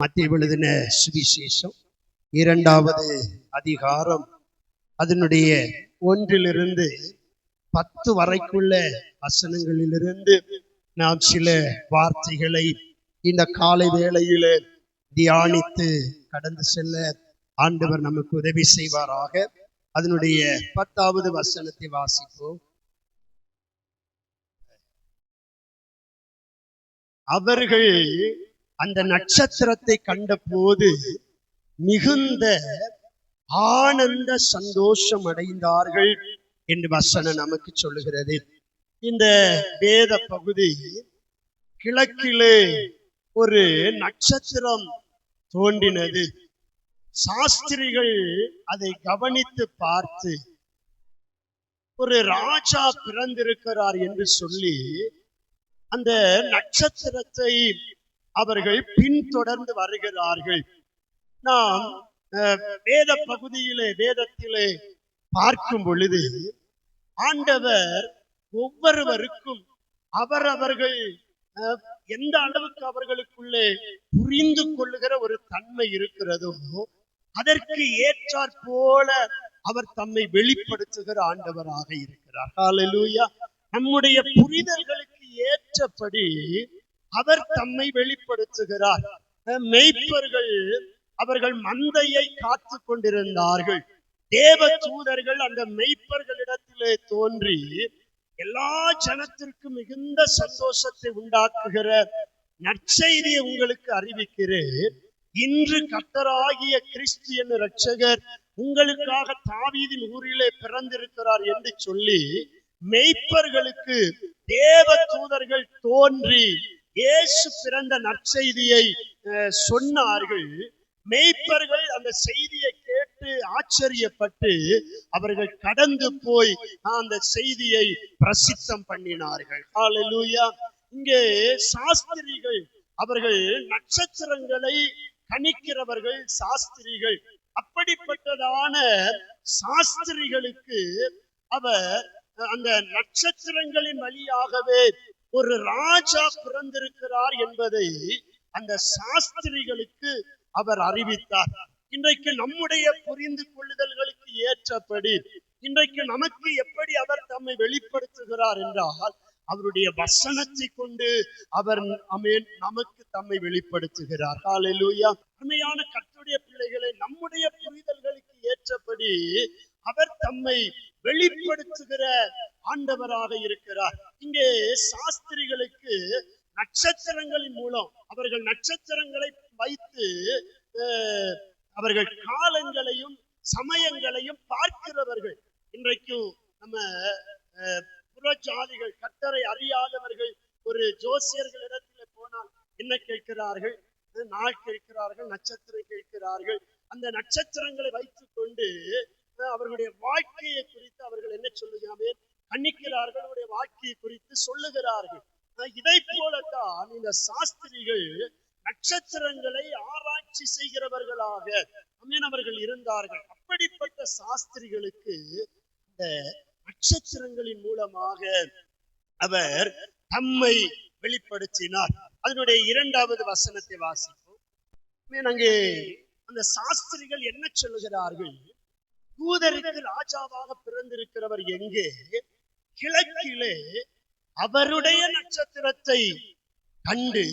மத்தேயு எழுதின சுவிசேஷம் 2வது அதிகாரம் அதனுடைய 1 10 வரைக்குள்ள வசனங்களிலிருந்து நாம் சில வார்த்தைகளை இந்த காலை வேளையிலே தியானித்து கடந்து செல்ல ஆண்டவர் நமக்கு உதவி செய்வாராக. அதனுடைய 10வது வசனத்தை வாசிப்போம். அவர்கள் அந்த நட்சத்திரத்தை கண்டபோது மிகுந்த ஆனந்த சந்தோஷம் அடைந்தார்கள் என்று வசனம் நமக்கு சொல்லுகிறது. இந்த வேத பகுதி கிழக்கிலே ஒரு நட்சத்திரம் தோன்றினது. சாஸ்திரிகள் அதை கவனித்து பார்த்து ஒரு ராஜா பிறந்திருக்கிறார் என்று சொல்லி அந்த நட்சத்திரத்தை அவர்கள் பின்தொடர்ந்து வருகிறார்கள். நாம் வேத பகுதியிலே வேதத்திலே பார்க்கும் பொழுது ஆண்டவர் ஒவ்வொருவருக்கும் அவரவர்கள் எந்த அளவுக்கு அவர்களுக்குள்ளே புரிந்து கொள்ளுகிற ஒரு தன்மை இருக்கிறதோ அதற்கு ஏற்றாற் போல அவர் தம்மை வெளிப்படுத்துகிற ஆண்டவராக இருக்கிறார். ஹல்லேலூயா. நம்முடைய புரிதல்களுக்கு ஏற்றபடி அவர் தம்மை வெளிப்படுத்துகிறார். மேய்ப்பர்கள் அவர்கள் மந்தையை காத்து கொண்டிருந்தார்கள். தேவ தூதர்கள் அந்த மேய்ப்பர்களிடத்திலே தோன்றி எல்லா ஜனத்திற்கும் மிகுந்த சந்தோஷத்தை உண்டாக்குகிற நற்செய்தியை உங்களுக்கு அறிவிக்கிறேன். இன்று கர்த்தராகிய கிறிஸ்து என்னும் இரட்சகர் உங்களுக்காக தாவீதின் ஊரிலே பிறந்திருக்கிறார் என்று சொல்லி மேய்ப்பர்களுக்கு தேவ தூதர்கள் தோன்றி இயேசு பிறந்த நற்செய்தியை சொன்னார்கள். மேய்ப்பர்கள் அந்த செய்தியை கேட்டு ஆச்சரியப்பட்டு அவர்கள் கடந்து போய் அந்த செய்தியை பிரசித்தம் பண்ணினார்கள். ஹல்லேலூயா. இங்கே சாஸ்திரிகள் அவர்கள் நட்சத்திரங்களை கணிக்கிறவர்கள் சாஸ்திரிகள். அப்படிப்பட்டதான சாஸ்திரிகளுக்கு அவர் அந்த நட்சத்திரங்களின் வழியாகவே ஒரு ராஜா பிறந்திருக்கிறார் என்பதை அந்த சாஸ்திரிகளுக்கு அவர் அறிவித்தார். இன்றைக்கு நம்முடைய புரிந்து கொள்ளுதல்களுக்கு ஏற்றபடி இன்றைக்கு நமக்கு எப்படி அவர் தம்மை வெளிப்படுத்துகிறார் என்றால் அவருடைய வசனத்தை கொண்டு அவர் நமக்கு தம்மை வெளிப்படுத்துகிறார். ஹல்லேலூயா. அருமையான கர்த்தருடைய பிள்ளைகளை, நம்முடைய புரிதல்களுக்கு ஏற்றபடி அவர் தம்மை வெளிப்படுத்துகிற ஆண்டவராக இருக்கிறார். இங்கே சாஸ்திரிகளுக்கு நட்சத்திரங்களின் மூலம் அவர்கள் நட்சத்திரங்களை வைத்து அவர்கள் காலங்களையும் சமயங்களையும் பார்க்கிறவர்கள். இன்றைக்கும் நம்ம புறஜாதிகள் கர்த்தரை அறியாதவர்கள் ஒரு ஜோசியர்களிடத்தில் போனால் என்ன கேட்கிறார்கள்? நாள் கேட்கிறார்கள், நட்சத்திரம் கேட்கிறார்கள். அந்த நட்சத்திரங்களை வைத்துக் கொண்டு அவர்களுடைய வாழ்க்கையை குறித்து அவர்கள் என்ன சொல்லுகிறார்கள்? கண்ணிக்கிறார்கள். அவருடைய வாழ்க்கையை குறித்து சொல்லுகிறார்கள். இதை போலத்தான் இந்த சாஸ்திரிகள் நட்சத்திரங்களை ஆராய்ச்சி செய்கிறவர்களாக அவர்கள் இருந்தார்கள். அப்படிப்பட்ட சாஸ்திரிகளுக்கு இந்த நட்சத்திரங்களின் மூலமாக அவர் தம்மை வெளிப்படுத்தினார். அதனுடைய 2வது வசனத்தை வாசிப்போம். அங்கே அந்த சாஸ்திரிகள் என்ன சொல்லுகிறார்கள்? யூதருக்கு ராஜாவாக பிறந்திருக்கிறவர் எங்கே? கிழக்கிலே அவருடைய நட்சத்திரத்தை கண்டு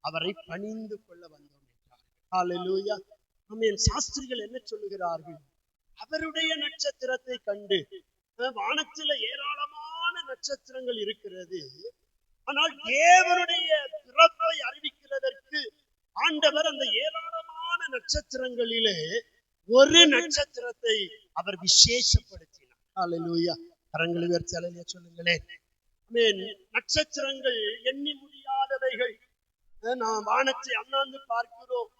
அவரை பணிந்து கொள்ள வந்தோம் என்றார். ஹல்லேலூயா. சாஸ்திரிகள் என்ன சொல்லுகிறார்கள்? அவருடைய நட்சத்திரத்தை கண்டு. வானத்தில ஏராளமான நட்சத்திரங்கள் இருக்கிறது. ஆனால் தேவனுடைய பிறப்பை அறிவிக்கிறதற்கு ஆண்டவர் அந்த ஏராளமான நட்சத்திரங்களிலே ஒரு நட்சத்திரத்தை அவர் விசேஷப்படுத்தினார். ஹல்லேலூயா. கரங்களை உயர்த்தி அல்லேலூயா சொல்லுங்களேன். நட்சத்திரங்கள் எண்ணி முடியாதவைகள். நாம் வானத்தை அண்ணாந்து பார்க்கிறோம்.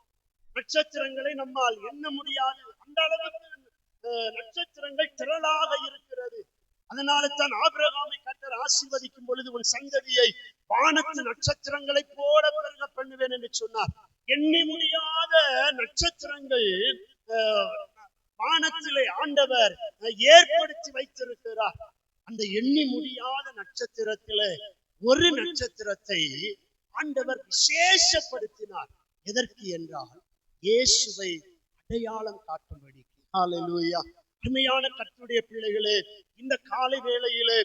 நட்சத்திரங்களை நம்மால் எண்ண முடியாது. அந்த அளவுக்கு நட்சத்திரங்கள் திரளாக இருக்கிறது. அதனால தான் ஆபிரகாமை கர்த்தர் ஆசீர்வதிக்கும் பொழுது உன் சந்ததியை வானத்து நட்சத்திரங்களை போல பெருக பண்ணுவேன் என்று சொன்னார். எண்ணி முடியாத நட்சத்திரங்கள் வானத்திலே ஆண்டவர் ஏற்படுத்தி வைத்திருக்கிறார். அந்த எண்ணி முடியாத நட்சத்திரத்திலே ஒரு நட்சத்திரத்தை ஆண்டவர் விசேஷப்படுத்தினார். எதற்கு என்றால் இயேசுவை அடையாளம் காட்டும்படிக்கு. ஹல்லேலூயா. அருமையான கர்த்தருடைய பிள்ளைகளே, இந்த காலை வேளையிலே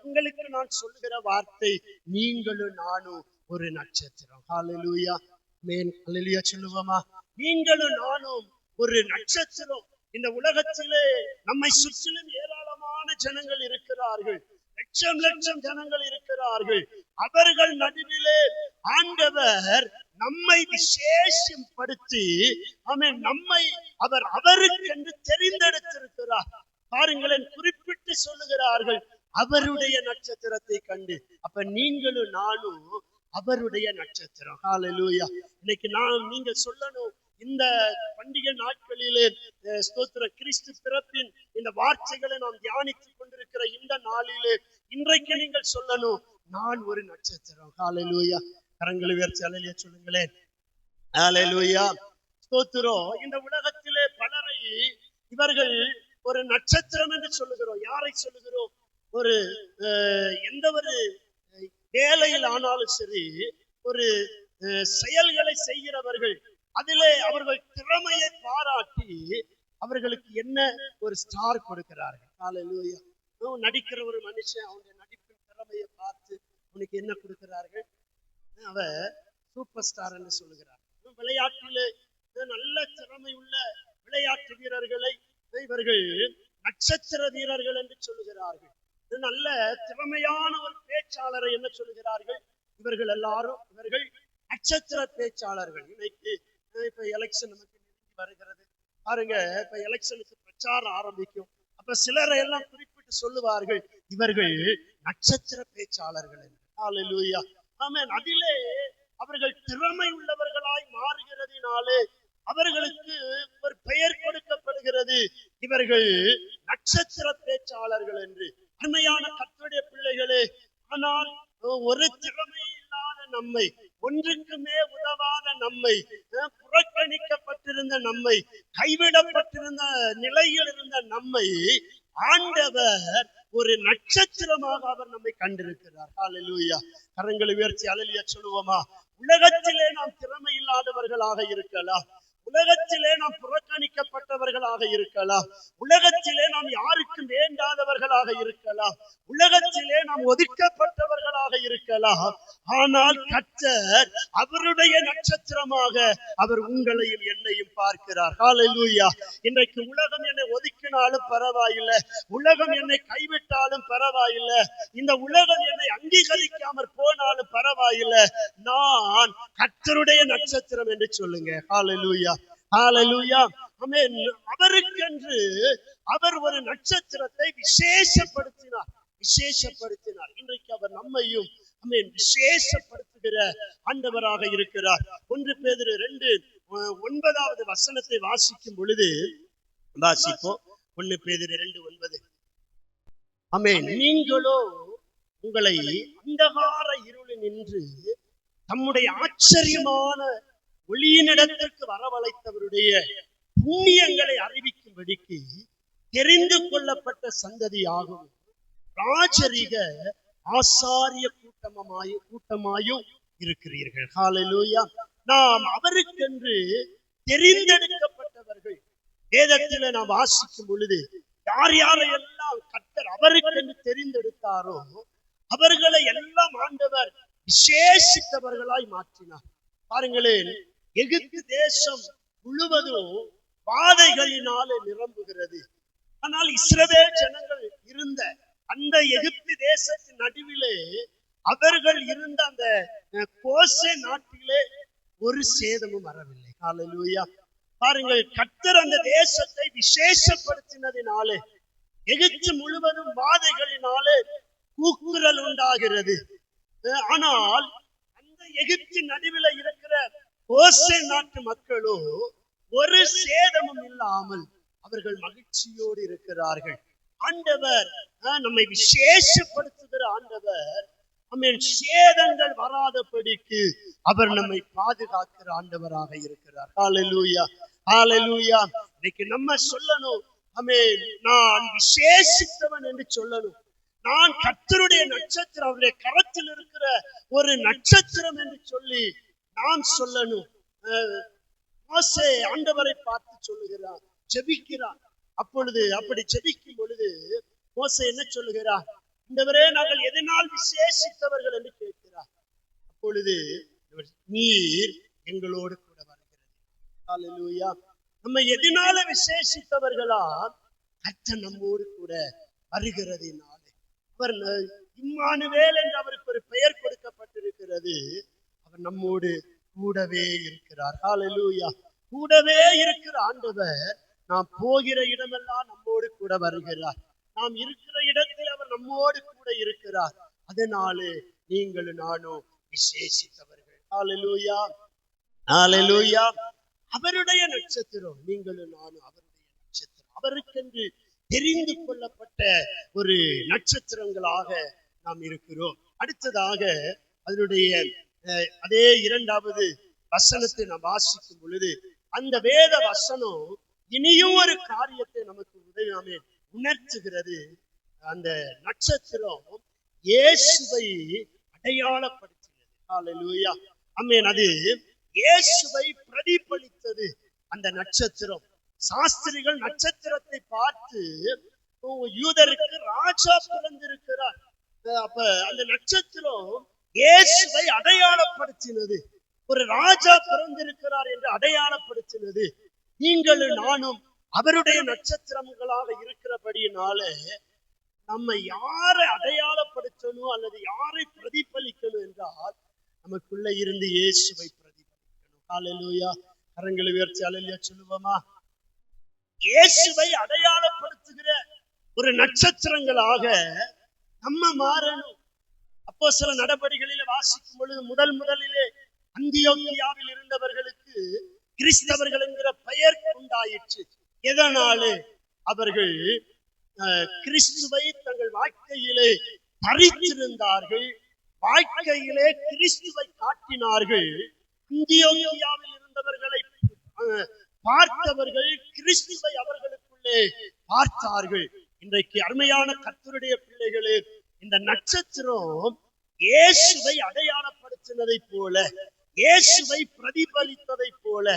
உங்களுக்கு நான் சொல்லுகிற வார்த்தை, நீங்களும் நானும் ஒரு நட்சத்திரம். ஹல்லேலூயா. ஆமென். ஹல்லேலூயா சொல்லுவோமா? நீங்களும் நானும் ஒரு நட்சத்திரம். இந்த உலகத்திலே நம்மை சுற்றிலும் ஏராளமான ஜனங்கள் இருக்கிறார்கள், லட்சம் லட்சம் ஜனங்கள் இருக்கிறார்கள். அவர்கள் நடுவிலே ஆண்டவர் நம்மை விசேஷப்படுத்தி நம்மை அவர் அவருக்கு என்று தெரிந்தெடுத்திருக்கிறார். பாருங்களேன், குறிப்பிட்டு சொல்லுகிறார்கள், அவருடைய நட்சத்திரத்தை கண்டு. அப்ப நீங்களும் நானும் அவருடைய நட்சத்திரம். ஹல்லேலூயா. இன்னைக்கு நீங்க சொல்லணும், இந்த பண்டிகை நாட்களிலே ஸ்தோத்திர கிறிஸ்து பிறப்பின் இந்த வார்த்தைகளை நாம் தியானித்துக் கொண்டிருக்கிற இந்த நாளிலே இன்றைக்கு நீங்கள் சொல்லணும், நான் ஒரு நட்சத்திரம். ஹல்லேலூயா. கரங்களை உயர்த்தி அல்லேலூயா சொல்லுங்களேன். ஹல்லேலூயா. ஸ்தோத்திரம். இந்த உலகத்திலே பலரை இவர்கள் ஒரு நட்சத்திரம் என்று சொல்லுகிறோம். யாரை சொல்லுகிறோம்? ஒரு எந்த ஒரு வேலையில் ஆனாலும் சரி, ஒரு செயல்களை செய்கிறவர்கள், அதிலே அவர்கள் திறமையை பாராட்டி அவர்களுக்கு என்ன ஒரு ஸ்டார் கொடுக்கிறார்கள். ஹல்லேலூயா. நடிக்கிற ஒரு மனுஷன் அவனுடைய நடிப்பின் திறமையை பார்த்து அவனுக்கு என்ன கொடுக்கிறார்கள்? அவ சூப்பர் ஸ்டார் என்று சொல்லுகிறார். விளையாட்டிலே நல்ல திறமை உள்ள விளையாட்டு வீரர்களை இவர்கள் நட்சத்திர வீரர்கள் என்று சொல்லுகிறார்கள். நல்ல திறமையான ஒரு பேச்சாளரை என்ன சொல்லுகிறார்கள்? இவர்கள் எல்லாரும் இவர்கள் நட்சத்திர பேச்சாளர்கள். இன்னைக்கு இப்ப எலெக்ஷன் நமக்கு வருகிறது பாருங்க. இப்ப எலெக்ஷனுக்கு பிரச்சாரம் ஆரம்பிக்கும். அப்ப சிலரை எல்லாம் குறிப்பிட்டு சொல்லுவார்கள், இவர்கள் நட்சத்திர பேச்சாளர்கள் என்று. ஹல்லேலூயா. ஆமென். அதிலே அவர்கள் திறமை உள்ளவர்களாய் மாறுகிறதினாலே அவர்களுக்கு ஒரு பெயர் கொடுக்கப்படுகிறது, இவர்கள் நட்சத்திர பேச்சாளர்கள் என்று. அருமையான கர்த்தருடைய பிள்ளைகளே, ஆனால் ஒரு திறமை இல்லாத நம்மை, ஒன்றுக்குமே உதவாத நம்மை, புறக்கணிக்கப்பட்டிருந்த நம்மை, கைவிடப்பட்டிருந்த நிலையில் இருந்த நம்மை ஆண்டவர் ஒரு நட்சத்திரமாக அவர் நம்மை கண்டிருக்கிறார். ஹல்லேலூயா. கரங்களை உயர்த்தி அல்லேலூயா சொல்லுவோமா? உலகத்திலே நாம் திறமை இல்லாதவர்களாக இருக்கலாம், உலகத்திலே நாம் புறக்கணிக்கப்பட்டவர்களாக இருக்கலாம், உலகத்திலே நாம் யாருக்கும் வேண்டாதவர்களாக இருக்கலாம், உலகத்திலே நாம் ஒதுக்கப்பட்டவர்களாக இருக்கலாம். ஆனால் கர்த்தர் அவருடைய நட்சத்திரமாக அவர் உங்களையும் என்னையும் பார்க்கிறார். ஹல்லேலூயா. இன்றைக்கு உலகம் என்னை ஒதுக்கினாலும் பரவாயில்லை, உலகம் என்னை கைவிட்டாலும் பரவாயில்லை, இந்த உலகம் என்னை அங்கீகரிக்காமற் போனாலும் பரவாயில்லை, நான் கர்த்தருடைய நட்சத்திரம் என்று சொல்லுங்க. ஹல்லேலூயா. ஹல்லேலூயா. ஆமென். அவருக்கென்று அவர் ஒரு நட்சத்திரத்தை விசேஷப்படுத்தினார். இன்றைக்கு அவர் நம்மையும் விசேஷப்படுத்துகிற ஆண்டவராக இருக்கிறார். 1 பேதுரு 2:9 வசனத்தை வாசிக்கும் பொழுது, வாசிப்போம். 1 பேதுரு 2:9. ஆமென். நீங்களோ உங்களை அந்தகார இருளில் நின்று தம்முடைய ஆச்சரியமான ஒளியினிடத்திற்கு வரவழைத்தவருடைய புண்ணியங்களை அறிவிக்கும்படிக்கு தெரிந்து கொள்ளப்பட்ட சந்ததியாகவும் ராஜரீக ஆசாரிய கூட்டமாயும் இருக்கிறீர்கள். ஹல்லேலூயா. நாம் அவருக்கென்று தெரிந்தெடுக்கப்பட்டவர்கள். வேதத்திலே நாம் வாசிக்கும் பொழுது யார் யாரையெல்லாம் கர்த்தர் அவருக்கென்று தெரிந்தெடுத்தாரோ அவர்களை எல்லாம் ஆண்டவர் விசேஷித்தவர்களாய் மாற்றினார். பாருங்களேன், எகிப்து தேசம் முழுவதும் வாதைகளினாலே நிரம்புகிறது. ஆனால் இஸ்ரவேல் ஜனங்கள் இருந்த அந்த எகிப்து தேசத்தின் நடுவிலே அவர்கள் இருந்த அந்த கோசே நாட்டிலே ஒரு சேதமும் வரவில்லை. ஹல்லேலூயா. பாருங்கள், கர்த்தர் அந்த தேசத்தை விசேஷப்படுத்தினதினாலே எகிப்து முழுவதும் வாதைகளினாலே கூக்குரல் உண்டாகிறது. ஆனால் அந்த எகிப்தின் நடுவில் இருக்கிற கோசே நாட்டு மக்களோ ஒரு சேதமும் இல்லாமல் அவர்கள் மகிழ்ச்சியோடு இருக்கிறார்கள். ஆண்டவர் நம்மை விசேஷப்படுத்துகிற ஆண்டவர். சேதங்கள் வராதபடிக்கு அவர் நம்மை பாதுகாக்கிற ஆண்டவராக இருக்கிறார். ஹல்லேலூயா. ஹல்லேலூயா. இன்னைக்கு நம்ம சொல்லணும், நான் விசேஷித்தவன் என்று சொல்லணும். நான் கர்த்தருடைய நட்சத்திரம், அவருடைய கரத்தில் இருக்கிற ஒரு நட்சத்திரம் என்று சொல்லி நாம் சொல்லணும். மோசே ஆண்டவரை பார்த்து சொல்லுகிறார், ஜெபிக்கிறார். அப்பொழுது அப்படி ஜெபிக்கும் பொழுது மோசே என்ன சொல்லுகிறார்? ஆண்டவரே, நாங்கள் எதனால் விசேஷித்தவர்கள் என்று கேட்கிறார். அப்பொழுது நீர் எங்களோடு கூட வருகிறது. ஹல்லேலூயா. நம்ம எதனால விசேஷித்தவர்களா? கர்த்தர் நம்மோடு கூட வருகிறதினாலே. அவர் இம்மானுவேல் என்று அவருக்கு ஒரு பெயர் கொடுக்கப்பட்டிருக்கிறது. அவர் நம்மோடு கூடவே இருக்கிறார். ஹல்லேலூயா. கூடவே இருக்கிற ஆண்டவர் நாம் போகிற இடமெல்லாம் நம்மோடு கூட வருகிறார். நாம் இருக்கிற இடத்தில் அவர் நம்மோடு கூட இருக்கிறார். அதனாலே நீங்களும் நானும் விசேஷித்தவர்கள். ஹல்லேலூயா, ஹல்லேலூயா. அவருடைய நட்சத்திரம், நீங்களும் நானும் அவருடைய நட்சத்திரம். அவருக்கென்று தெரிந்து கொள்ளப்பட்ட ஒரு நட்சத்திரங்களாக நாம் இருக்கிறோம். அடுத்ததாக அதனுடைய அதே 2வது வசனத்தை நாம் வாசிக்கும் பொழுது அந்த வேத வசனம் இனியும் ஒரு காரியத்தை நமக்கு உதவியாமே உணர்த்துகிறது. அந்த நட்சத்திரம் இயேசுவை அடையாளப்படுத்தினது. ஹல்லேலூயா, ஆமென். அது இயேசுவை பிரதிபலித்தது அந்த நட்சத்திரம். சாஸ்திரிகள் நட்சத்திரத்தை பார்த்து யூதருக்கு ராஜா பிறந்திருக்கிறார், அப்ப அந்த நட்சத்திரம் இயேசுவை அடையாளப்படுத்தினது. ஒரு ராஜா பிறந்திருக்கிறார் என்று அடையாளப்படுத்தினது. நீங்களும் நானும் அவருடைய நட்சத்திரங்களாக இருக்கிறபடியினால நம்ம யாரை அடையாளப்படுத்தணும் அல்லது யாரை பிரதிபலிக்கணும் என்றால் நமக்குள்ள இருந்து இயேசுவை பிரதிபலிக்கணும். ஹல்லேலூயா. கரங்களை உயர்த்தி அல்லேலூயா சொல்லுவோமா? இயேசுவை அடையாளப்படுத்துகிற ஒரு நட்சத்திரங்களாக நம்ம மாறணும். அப்போஸ்தல நடபடிகளிலே வாசிக்கும் பொழுது முதலிலே அந்தியோக்கியாவில் இருந்தவர்களுக்கு கிறிஸ்தவர்கள் என்கிற பெயர் உண்டாயிற்று. எதனாலே? அவர்கள் கிறிஸ்துவை தங்கள் வாழ்க்கையிலே தரித்திருந்தார்கள், வாழ்க்கையிலே கிறிஸ்துவை காட்டினார்கள். அந்தியோக்கியாவில் இருந்தவர்களை பார்த்தவர்கள் கிறிஸ்துவை அவர்களுக்குள்ளே பார்த்தார்கள். இன்றைக்கு அருமையான கர்த்தருடைய பிள்ளைகளே, இந்த நட்சத்திரம் இயேசுவை அடையாளப்படுத்தினதை போல, இயேசுவை பிரதிபலித்ததை போல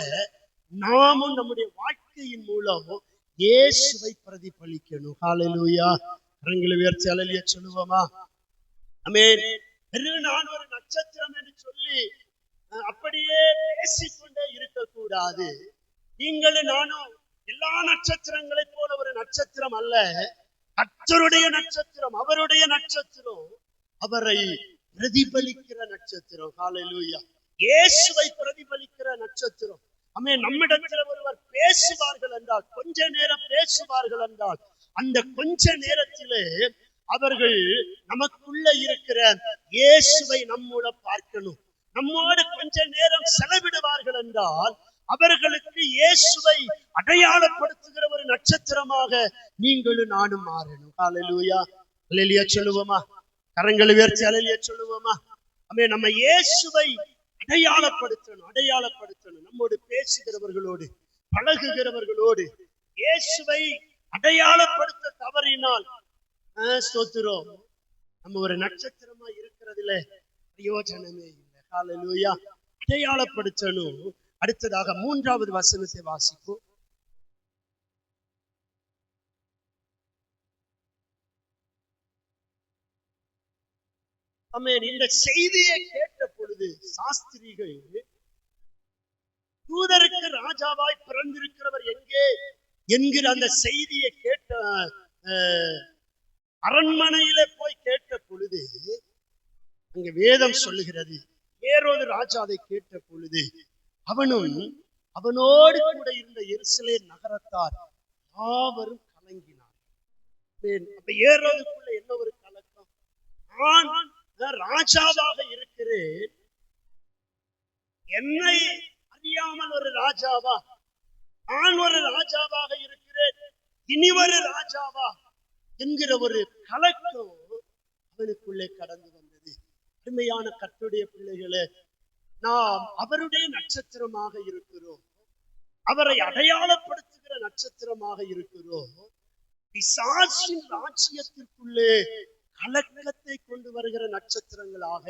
நாமும் நம்முடைய வாழ்க்கையின் மூலம் இயேசுவை பிரதிபலிக்கணும். ஹல்லேலூயா. கரங்களை உயர்த்தி அல்லேலூயா சொல்லுவோமா? ஆமென். நான் ஒரு நட்சத்திரம் என்று சொல்லி அப்படியே பேசிக்கொண்டே இருக்கக்கூடாது. நீங்களும் நானும் எல்லா நட்சத்திரங்களை போல ஒரு நட்சத்திரம் அல்ல. கர்த்தருடைய நட்சத்திரம், அவருடைய நட்சத்திரம், அவரை பிரதிபலிக்கிற நட்சத்திரம். ஹல்லேலூயா. இயேசுவை பிரதிபலிக்கிற நட்சத்திரம். ஆமென். நம்மிடத்தில் ஒருவர் பேசுவார்கள் என்றால், கொஞ்ச நேரம் பேசுவார்கள் என்றால், அந்த கொஞ்ச நேரத்திலே அவர்கள் நமக்குள்ள இருக்கிற இயேசுவை நம்மூலம் பார்க்கணும். நம்மோடு கொஞ்ச நேரம் செலவிடுவார்கள் என்றால் அவர்களுக்கு இயேசுவை அடையாளப்படுத்துகிற ஒரு நட்சத்திரமாக நீங்களும் நானும் மாறணும். ஹல்லேலூயா, அல்லேலூயா சொல்லுவோமா? கரங்களை உயர்த்தி அல்லேலூயா சொல்லுவோமா? ஆமென். நம்ம இயேசுவை அடையாளப்படுத்தணும். நம்மோடு பேசுகிறவர்களோடு, பழகுகிறவர்களோடு இயேசுவை அடையாளப்படுத்த தவறினால் ஸ்தோத்திரம், நம்ம ஒரு நட்சத்திரமா இருக்கிறதுல பிரயோஜனமே இல்லை. ஹல்லேலூயா. அடையாளப்படுத்தணும். அடுத்ததாக 3வது வசனத்தை வாசிப்போம். ஆமென். இந்த செய்தியை கேட்ட பொழுது சாஸ்திரிகள், தூதருக்கு ராஜாவாய் பிறந்திருக்கிறவர் எங்கே என்கிற அந்த செய்தியை கேட்ட அரண்மனையிலே போய் கேட்ட பொழுது அங்க வேதம் சொல்லுகிறது, ஏரோது ராஜா அதை கேட்ட பொழுது அவனோடு கூட இருந்த எருசலேம் நகரத்தார் யாவரும் கலங்கினார். அப்ப ஏரோதுக்குள்ள என்ன ஒரு கலக்கம்? நான் ராஜாவாக இருக்கிறேன், என்னை அறியாமல் ஒரு ராஜாவா? நான் ஒரு ராஜாவாக இருக்கிறேன், இனி ஒரு ராஜாவா என்கிற ஒரு கலக்கம் அவனுக்குள்ளே கடந்து வந்தது. அருமையான கர்த்தருடைய பிள்ளைகளே, நாம் அவருடைய நட்சத்திரமாக இருக்கிறோம், அவரை அடையாளப்படுத்துகிற நட்சத்திரமாக இருக்கிறோம். பிசாசின் ராஜ்யத்திற்குள்ளே கலக்கத்தை கொண்டு வருகிற நட்சத்திரங்களாக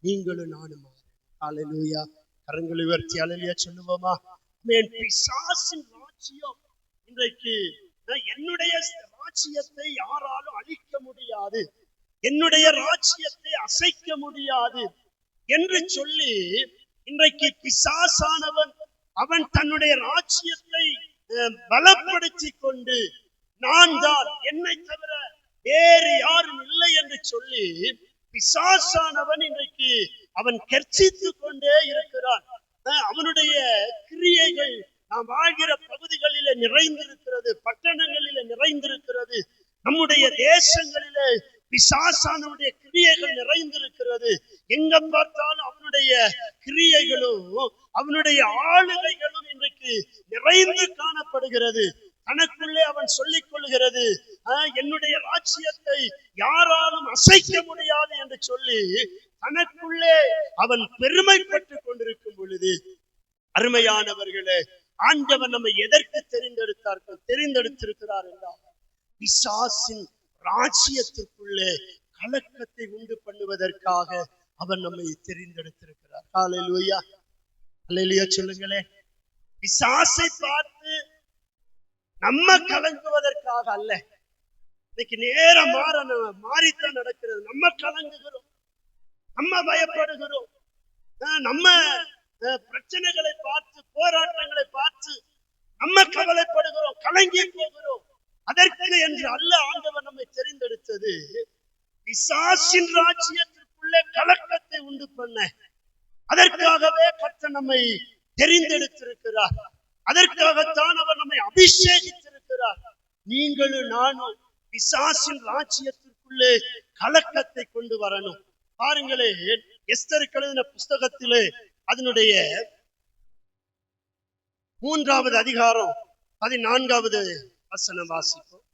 நீங்களும் நானும். ஹல்லேலூயா. கரங்களை உயர்த்தி அல்லேலூயா சொல்லுவோமா? பிசாசின் ராஜ்யம் இன்றைக்கு என்னுடைய ராஜ்யத்தை யாராலும் அழிக்க முடியாது, என்னுடைய ராஜ்யத்தை அசைக்க முடியாது என்று சொல்லி இன்றைக்கு பிசாசானவன் அவன் தன்னுடைய ராஜ்யத்தை பலப்படுத்தி கொண்டு நான் தான், என்னை தவிர வேறு யாரும் இல்லை என்று சொல்லி பிசாசானவன் இன்றைக்கு அவன் கர்ச்சித்துக் கொண்டே இருக்கிறான். அவனுடைய கிரியைகள் நாம் வாழ்கிற பகுதிகளிலே நிறைந்திருக்கிறது, பட்டணங்களிலே நிறைந்திருக்கிறது, நம்முடைய தேசங்களிலே பிசாசானுடைய கிரியைகள் நிறைந்திருக்கிறது. எங்க பார்த்தாலும் அவனுடைய கிரியைகளும் அவனுடைய ஆளுகைகளும் இன்றைக்கு நிறைந்து காணப்படுகிறது. தனக்குள்ளே அவன் சொல்லிக் கொள்கிறது, என்னுடைய ராஜ்யத்தை யாராலும் அசைக்க முடியாது என்று சொல்லி தனக்குள்ளே அவன் பெருமைப்பட்டுக் கொண்டிருக்கும் பொழுது, அருமையானவர்களே, ஆண்டவன் நம்மை எதற்கு தெரிந்தெடுத்திருக்கிறார் என்றால் பிசாசின் ராஜ்யத்திற்குள்ளே கலக்கத்தை உண்டு பண்ணுவதற்காக அவன் நம்மை தெரிந்தெடுத்திருக்கிறார். ஹல்லேலூயா, ஹல்லேலூயா சொல்லுங்களே. பிசாசை பார்த்து நம்ம கலங்குவதற்காக அல்ல. இன்னைக்கு நேரம் மாறித்தான் நடக்கிறது. நம்ம கலங்குகிறோம், நம்ம பயப்படுகிறோம், நம்ம பிரச்சனைகளை பார்த்து போராட்டங்களை பார்த்து நம்ம கவலைப்படுகிறோம், கலங்கி போகிறோம். அதற்கு என்று அல்ல ஆண்டவர் நம்மை தெரிந்தெடுத்தது. பிசாசின் ராஜ்யத்திற்குள்ளே கலக்கத்தை உண்டு பண்ண அதற்காகவே கர்த்தர் நம்மை தெரிந்தெடுத்திருக்கிறார். அதற்காகத்தான் அவர் நம்மை அபிஷேகித்திருக்கிறார். நீங்களும் நானும் பிசாசின் ராஜ்யத்திற்குள்ளே கலக்கத்தை கொண்டு வரணும். பாருங்களே, எஸ்தருக்கு எழுதின புஸ்தகத்திலே அதனுடைய 3வது அதிகாரம் 14வது வசனம் வாசிப்போம்.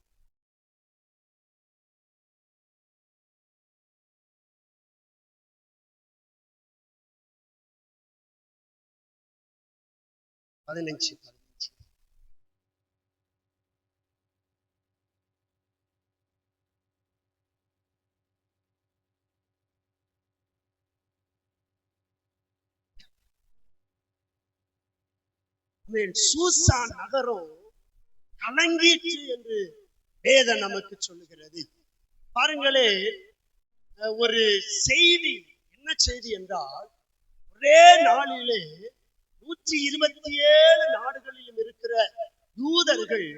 சூசான் நகரம் கலங்கிற்று என்று வேதம் நமக்கு சொல்லுகிறது. பாருங்களே, ஒரு செய்தி, என்ன செய்தி என்றால், ஒரே நாளிலே 127 நாடுகளிலும் இருக்கிற யூதர்கள்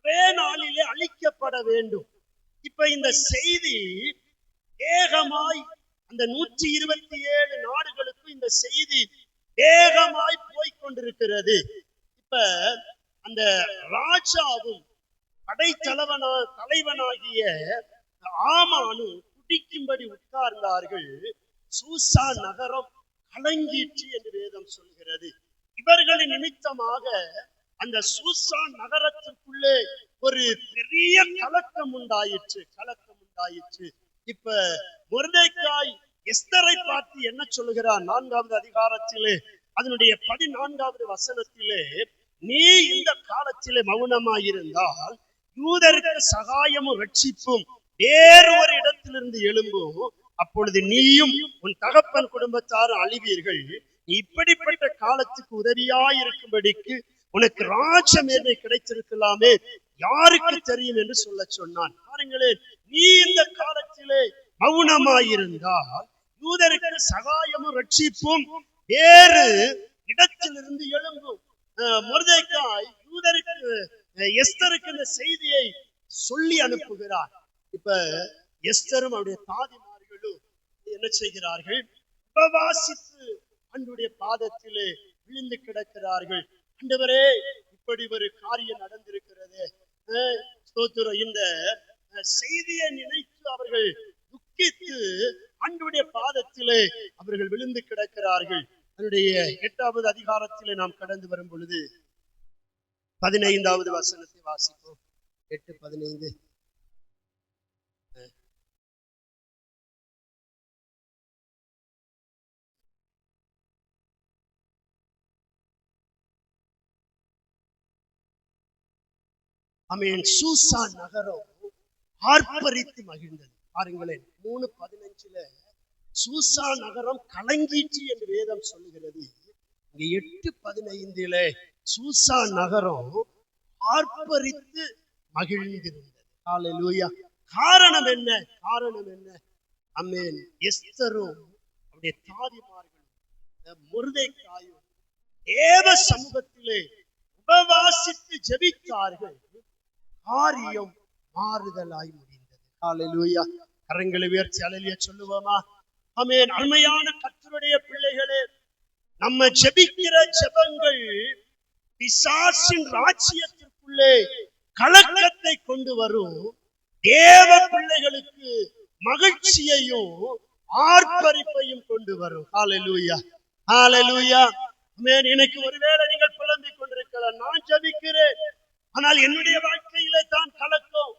ஒரே நாளிலே அழிக்கப்பட வேண்டும். இப்ப இந்த செய்தி வேகமாய் அந்த 127 நாடுகளுக்கும் இந்த செய்தி வேகமாய் போய்கொண்டிருக்கிறது. இப்ப அந்த ராஜாவும் தலைவனாகிய ஆமானும் குடிக்கும்படி உட்கார்ந்தார்கள். சூசான் நகரம் கலங்கிற்று என்று வேதம் சொல்கிறது. இவர்களின் நிமித்தமாக அந்த சூசான் நகரத்திற்குள்ளே ஒரு பெரிய கலக்கம் உண்டாயிற்று. இப்ப மொர்தெக்காய் எஸ்தரை பார்த்து என்ன சொல்லுகிறார்? 4வது அதிகாரத்திலே அதனுடைய 14வது வசனத்திலே, நீ இந்த காலத்திலே மௌனமாயிருந்தால் யூதருக்கு சகாயமும் ரட்சிப்பும் வேறு ஒரு இடத்திலிருந்து எழும்பும், அப்பொழுது நீயும் உன் தகப்பன் குடும்பத்தாரும் அழிவீர்கள். நீ இப்படிப்பட்ட காலத்துக்கு உதவியாயிருக்கும்படிக்கு உனக்கு ராஜ மேன்மை கிடைத்திருக்கலாமே, யாருக்கு தெரியும் என்று சொல்ல சொன்னான். பாருங்களேன், நீ இந்த காலத்திலே மௌனமாயிருந்தால் யூதருக்கு சகாயமும் ரட்சிப்பும் வேறு இடத்திலிருந்து எழும்பும். மொர்தெக்காய் யூதருக்கு எஸ்தருக்கு இந்த செய்தியை சொல்லி அனுப்புகிறார். இப்ப எஸ்தரும் அவருடைய தாதிமார்களும் என்ன செய்கிறார்கள்? உபவாசித்து ஆண்டவருடைய பாதத்திலே விழுந்து கிடக்கிறார்கள். ஆண்டவரே, இப்படி ஒரு காரியம் நடந்திருக்கிறது, ஸ்தோத்திரம். இந்த செய்தியை நினைத்து அவர்கள் துக்கித்து ஆண்டவருடைய பாதத்திலே அவர்கள் விழுந்து கிடக்கிறார்கள். அதனுடைய 8வது அதிகாரத்திலே நாம் கடந்து வரும் பொழுது 15வது வசனத்தை வாசிப்போம். 8:15. சூசான் நகரம் ஆர்ப்பரித்து மகிழ்ந்தது. பாருங்களேன், 3:15 சூசான் நகரம் கலங்கிற்று என்று வேதம் சொல்லுகிறது. இங்க 8:15 சூசா நகரம் ஆர்ப்பரித்து மகிழ்ந்திருந்தது. ஹல்லேலூயா. காரணம் என்ன? காரணம் என்ன? ஆமென். எஸ்தரும் அவருடைய தாதிமார்களும் மொர்தெகாயும் தேவ சமூகத்திலே உபவாசித்து ஜெபித்தார்கள். காரியம் மாறுதலாய் முடிந்தது. ஹல்லேலூயா. கரங்களை உயர்த்தி அல்லேலூயா சொல்லுவோமா? ஆமென். அருமையான கர்த்தருடைய பிள்ளைகளே, நம்ம ஜெபிக்கிற ஜெபங்கள் பிசாசின் ராஜ்யத்திற்குள்ளே கலக்கத்தை கொண்டு வரும். தேவ பிள்ளைகளுக்கு மகிழ்ச்சியையும் ஆர்ப்பரிப்பையும் கொண்டு வரும். ஹல்லேலூயா. ஹல்லேலூயா. ஆமென். எனக்கு ஒருவேளை நீங்கள் புலம்பிக் கொண்டிருக்கலாம், நான் ஜெபிக்கிறேன், ஆனால் என்னுடைய வாழ்க்கையிலே தான் கலக்கம்.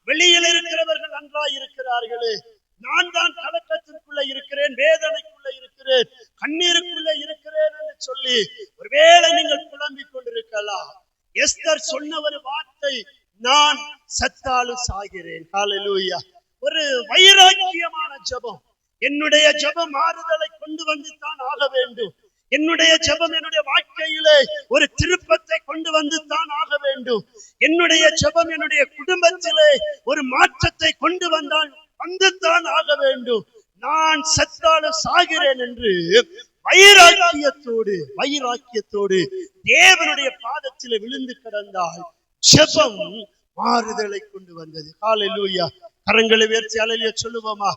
வெளியில் இருக்கிறவர்கள் நன்றாய் இருக்கிறார்களே, நான் தான் கலக்கத்திற்குள்ள இருக்கிறேன், வேதனைக்குள்ள இருக்கிறேன், கண்ணீருக்குள்ள இருக்கிறேன் என்று சொல்லி ஒருவேளை நீங்கள் புலம்பிக் கொண்டிருக்கலாம். எஸ்தர் சொன்ன ஒரு வார்த்தை, நான் செத்தாலும் சாகிறேன். ஹல்லேலூயா. ஒரு வைராக்கியமான ஜெபம். என்னுடைய ஜெபம் மாறுதலை கொண்டு வந்து தான் ஆக வேண்டும். என்னுடைய ஜெபம் என்னுடைய வாழ்க்கையிலே ஒரு திருப்பத்தை கொண்டு வந்து தான் ஆக வேண்டும். என்னுடைய ஜெபம் என்னுடைய குடும்பத்திலே ஒரு மாற்றத்தை கொண்டு வந்தால் வந்துதான் ஆக வேண்டும். நான் செத்தாலும் சாகிறேன் என்று வைராக்கியத்தோடு தேவனுடைய பாதத்திலே விழுந்து கிடந்தால் ஜெபம் மாறுதலை கொண்டு வந்தது. ஹல்லேலூயா. கரங்களை உயர்த்தி அல்லேலூயா சொல்லுவோமா?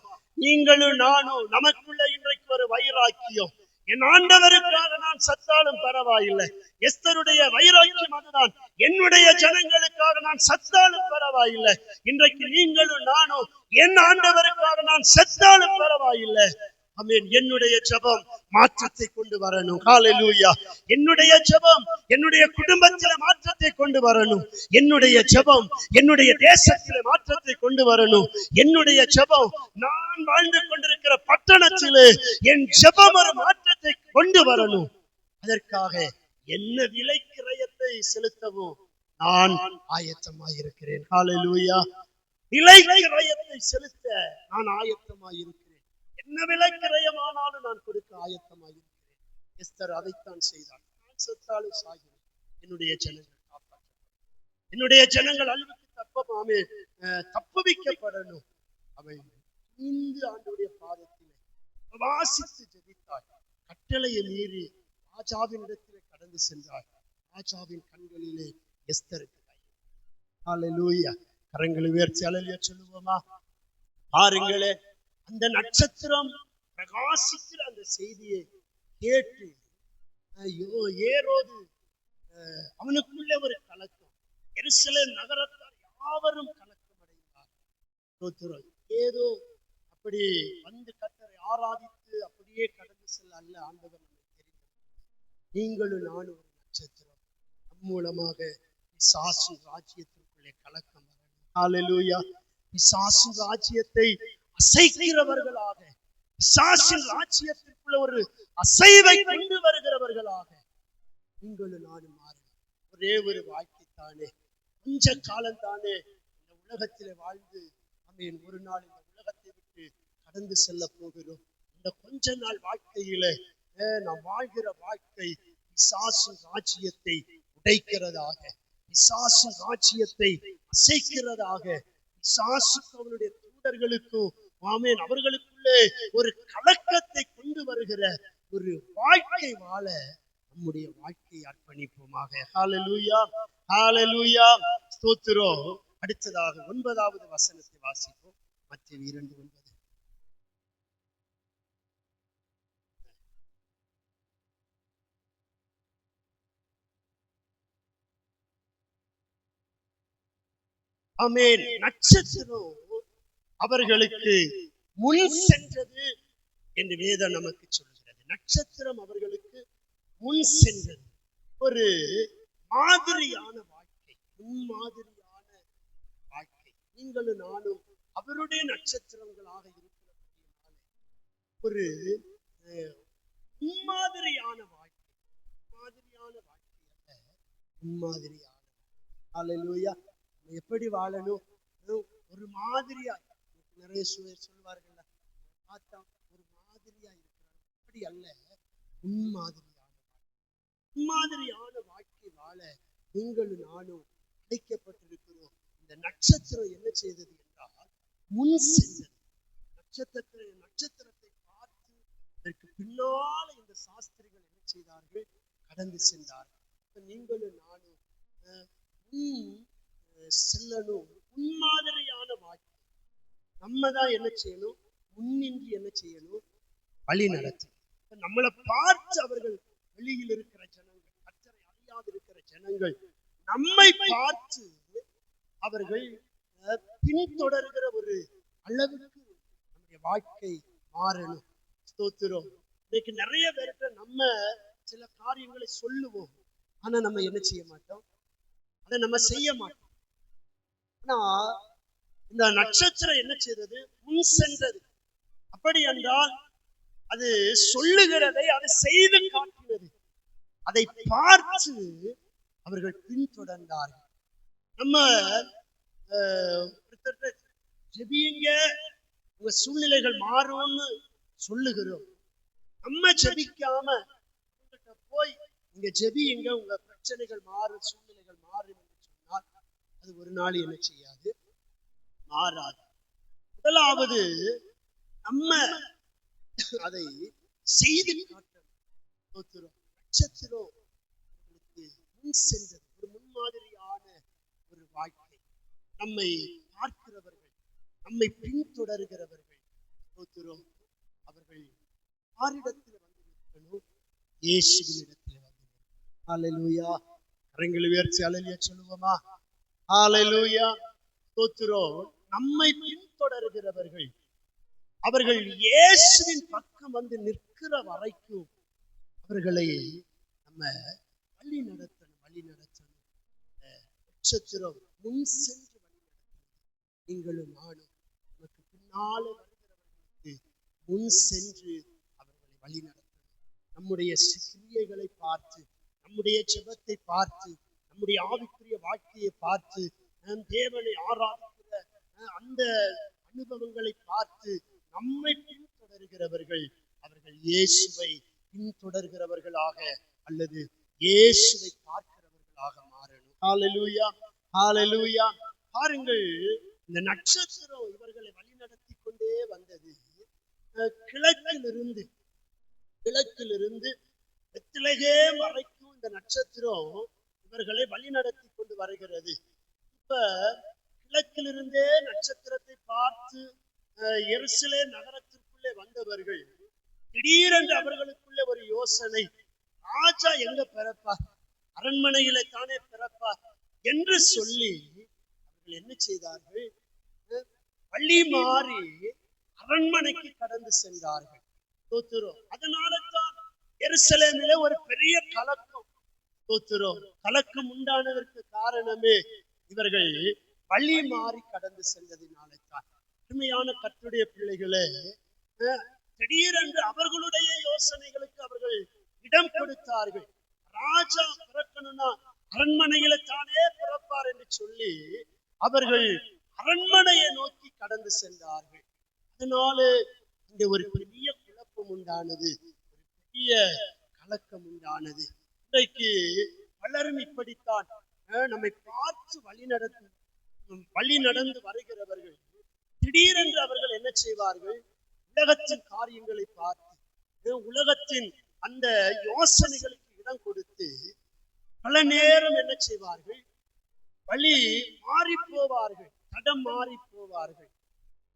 நீங்களும் நானும் நமக்குள்ள இன்றைக்கு ஒரு வைராக்கியம். என் ஆண்டவருக்காக நான் சத்தாலும் பரவாயில்லை. எஸ்தருடைய வைராக்கியம் அதுதான். என்னுடைய ஜனங்களுக்காக நான் சத்தாலும் பரவாயில்லை. இன்றைக்கு நீங்களும் நானும் என் ஆண்டவருக்காக நான் செத்தாலும் பரவாயில்லை. ஆமென். என்னுடைய ஜெபம் மாற்றத்தை கொண்டு வரணும். ஹல்லேலூயா. என்னுடைய ஜெபம் என்னுடைய குடும்பத்திலே மாற்றத்தை கொண்டு வரணும். என்னுடைய ஜெபம் என்னுடைய தேசத்திலே மாற்றத்தை கொண்டு வரணும். என்னுடைய ஜெபம் நான் வாழ்ந்து கொண்டிருக்கிற பட்டணத்திலே என் ஜெபம் ஒரு மாற்றத்தை கொண்டு வரணும். அதற்காக என்ன விலை கிரயத்தை செலுத்தவும் நான் ஆயத்தமாயிருக்கிறேன். ஹல்லேலூயா. விலை கிரயத்தை செலுத்த நான் ஆயத்தமாயிருக்கிறேன். என்ன விலை கிரயமானாலும் நான் கொடுக்க ஆயத்தமாயிருக்கிறேன். எஸ்தர் அதைத்தான் செய்தாள். நான் செத்தாலும் சாகிறேன், என்னுடைய ஜனங்கள் காப்பாற்றப்படணும், என்னுடைய ஜனங்கள் அழிவுக்கு தப்புவிக்கப்படணும். அவன் இந்த ஆண்டுடைய பாதத்திலே வாசித்து ஜெபித்தாள். கட்டளையை மீறி ராஜாவின் இடத்திலே கடந்து சென்றாள். ராஜாவின் கண்களிலே எஸ்தருக்கு கை. ஹல்லேலூயா. கரங்களை உயர்த்தி அல்லேலூயா சொல்லுவோமா? பாருங்களே, அந்த நட்சத்திரம் பிரகாசிக்கிற அந்த செய்தியை கேட்டு ஐயோ ஏரோது அவனுக்குள்ள ஒரு கலக்கம். எருசலேம் நகரத்தார் யாவரும் கலக்கம் அடைந்தார். ஏதோ அப்படி வந்து கர்த்தரை ஆராதித்து அப்படியே கடந்து செல்ல அல்ல ஆண்டவர் நமக்கு தெரியும். நீங்களும் நானும் ஒரு நட்சத்திரம். நம் மூலமாக பிசாசின் ராஜ்யத்திற்குள்ளே கலக்கம் வரணும். ஹல்லேலூயா. பிசாசின் ராஜ்யத்தை அசைக்கிறவர்களாக, பிசாசின் ராஜ்யத்திற்குள்ள ஒரு அசைவை கொண்டு வருகிறவர்களாக நீங்களும் நானும் மாறணும். ஒரே ஒரு வாழ்க்கை தானே, கொஞ்ச காலம் தானே இந்த உலகத்திலே வாழ்ந்து ஆமென் ஒரு நாள் இந்த உலகத்தை விட்டு கடந்து செல்ல போகிறோம். இந்த கொஞ்ச நாள் வாழ்க்கையில நாம் வாழ்கிற வாழ்க்கை பிசாசின் ராஜ்யத்தை உடைக்கிறதாக, பிசாசின் ராஜ்யத்தை அசைக்கிறதாக, பிசாசுக்கு அவனுடைய தூதர்களுக்கும் ஆமென் அவர்களுக்குள்ளே ஒரு கலக்கத்தை கொண்டு வருகிற ஒரு வாழ்க்கை வாழ நம்முடைய வாழ்க்கையை அர்ப்பணிப்போமாக. ஹல்லேலூயா. ஹல்லேலூயா. ஸ்தோத்திரம். அடுத்ததாக 9வது வசனத்தை வாசிப்போம். மத்தேயு 2:9. ஆமென். நட்சத்திரம் அவர்களுக்கு முன் சென்றது என்று வேதம் நமக்கு சொல்கிறது. நட்சத்திரம் அவர்களுக்கு முன் சென்றது. ஒரு மாதிரியான வாழ்க்கை, முன்மாதிரியான வாழ்க்கை. நீங்களும் நானும் அவருடைய நட்சத்திரங்களாக இருக்கிறபடியால் ஒரு முன்மாதிரியான வாழ்க்கை, மாதிரியான வாழ்க்கை அல்ல, முன்மாதிரியான. ஹல்லேலூயா. எப்படி வாழணும்? ஒரு மாதிரியா நிறைய சொல்வார்கள், பார்த்தா ஒரு மாதிரியா இருக்கிறார். அப்படி அல்ல, முன்மாதிரியான மாதிரியான வாழ்க்கை வாழ நீங்களும் நானும் அழைக்கப்பட்டிருக்கிறோம். இந்த நட்சத்திரம் என்ன செய்தது என்றால் முன் சென்றது. நட்சத்திரத்தை பார்த்து அதற்கு பின்னால இந்த சாஸ்திரிகள் என்ன செய்தார்கள்? கடந்து சென்றார்கள். நீங்களும் நானும் செல்லணும். முன்மாதிரியான வாழ்க்கை நம்ம தான் என்ன செய்யணும்? முன்னின்றி என்ன செய்யணும்? வழி நடத்தி நம்மளை பார்த்து அவர்கள் வெளியில் இருக்கிற ஜனங்கள், கர்த்தரை அறியாது இருக்கிற ஜனங்கள் நம்மை பார்த்து அவர்கள் பின்தொடர்கிற ஒரு அளவுக்கு நம்முடைய வாழ்க்கை மாறணும். ஸ்தோத்திரம். இன்னைக்கு நிறைய பேர்கிட்ட நம்ம சில காரியங்களை சொல்லுவோம், ஆனா நம்ம என்ன செய்ய மாட்டோம்? அதை நம்ம செய்ய மாட்டோம். ஆனா இந்த நட்சத்திரம் என்ன செய்தது? முன் சென்றது. அப்படி என்றால் அது சொல்லுகிறதை அது செய்து காட்டினது. அதை பார்த்து அவர்கள் பின்தொடர்ந்தார்கள். நம்ம ஜெபியுங்க, உங்க சூழ்நிலைகள் மாறும்னு சொல்லுகிறோம். நம்ம ஜெபிக்காம போய் இங்க ஜெபியுங்க, உங்க பிரச்சனைகள் மாறும், சூழ்நிலைகள் மாறும் என்று சொன்னால் அது ஒரு நாள் என்ன செய்யாது? மாறாது. முதலாவது நம்ம அதை செய்து காட்டணும். நட்சத்திரம் முன் சென்றது. ஒரு முன்மாதிரியான ஒரு வாழ்க்கை. நம்மை பார்க்கிறவர்கள், நம்மை பின்தொடர்கிறவர்கள் அவர்கள் யாரிடத்தில் வந்து நிற்கணும்? இயேசுவின் இடத்தில் வந்து நிற்கணும். ஹல்லேலூயா. கரங்களை உயர்த்தி ஹல்லேலூயா சொல்லுவோமா? ஹல்லேலூயா. ஸ்தோத்திரம். நம்மை பின்தொடர்கிறவர்கள் அவர்கள் இயேசுவின் பக்கம் வந்து நிற்கிற வரைக்கும் அவர்களை நம்ம வழி நடத்தணும். நட்சத்திரம் முன் சென்று வழி நடத்தணும். நீங்களும் நானும் நமக்கு பின்னாலே வருகிறவர்களுக்கு முன் சென்று அவர்களை வழி நடத்தணும். நம்முடைய கிரியைகளை பார்த்து, நம்முடைய ஜெபத்தை பார்த்து, நம்முடைய ஆவிக்குரிய வாழ்க்கையை பார்த்து, தேவனை ஆராதிக்கிற அந்த அனுபவங்களை பார்த்து நம்மை பின்தொடர்கிறவர்கள் அவர்கள் இயேசுவை பின்தொடர்கிறவர்களாக அல்லது இயேசுவை பார்க்கிறவர்களாக மாறணும். ஹல்லேலூயா, ஹல்லேலூயா. பாருங்கள், இந்த நட்சத்திரம் இவர்களை வழிநடத்தி கொண்டே வந்தது. கிழக்கிலிருந்து பெத்லகேம் வரைக்கும் இந்த நட்சத்திரம் இவர்களை வழிநடத்தி கொண்டு வருகிறது. இப்ப கிழக்கிலிருந்தே நட்சத்திரத்தை பார்த்து எருசலேம் நகரத்திற்குள்ளே வந்தவர்கள் திடீரென்று அவர்களுக்குள்ளே ஒரு யோசனை, ராஜா எங்க பிறப்பார்? அரண்மனையில தானே பிறப்பார் என்று சொல்லி அவர்கள் என்ன செய்தார்கள்? வழி மாறி அரண்மனைக்கு கடந்து சென்றார்கள். அதனால தான் எருசலேமிலே ஒரு பெரிய கலக்கம் உண்டானதற்கு காரணமே இவர்கள் வழி மாறி கடந்து சென்றதினாலே தான். உண்மையான கர்த்தருடைய பிள்ளைகளே, திடீரென்று அவர்களுடைய யோசனைகளுக்கு அவர்கள் இடம் கொடுத்தார்கள். ராஜா பிறக்கணும்னா அரண்மனையில தானே பிறப்பார் என்று சொல்லி அவர்கள் அரண்மனையை நோக்கி கடந்து சென்றார்கள். அதனால இங்க ஒரு பெரிய குழப்பம் உண்டானது, ஒரு பெரிய கலக்கம் உண்டானது. இன்றைக்கு பலரும் இப்படித்தான் நம்மை பார்த்து வழி நடந்து வருகிறவர்கள் திடீரென்று அவர்கள் என்ன செய்வார்கள்? உலகத்தின் காரியங்களை பார்த்து, உலகத்தின் அந்த யோசனைகளுக்கு இடம் கொடுத்து பல நேரம் என்ன செய்வார்கள்? வழி மாறி போவார்கள், தடம் மாறி போவார்கள்.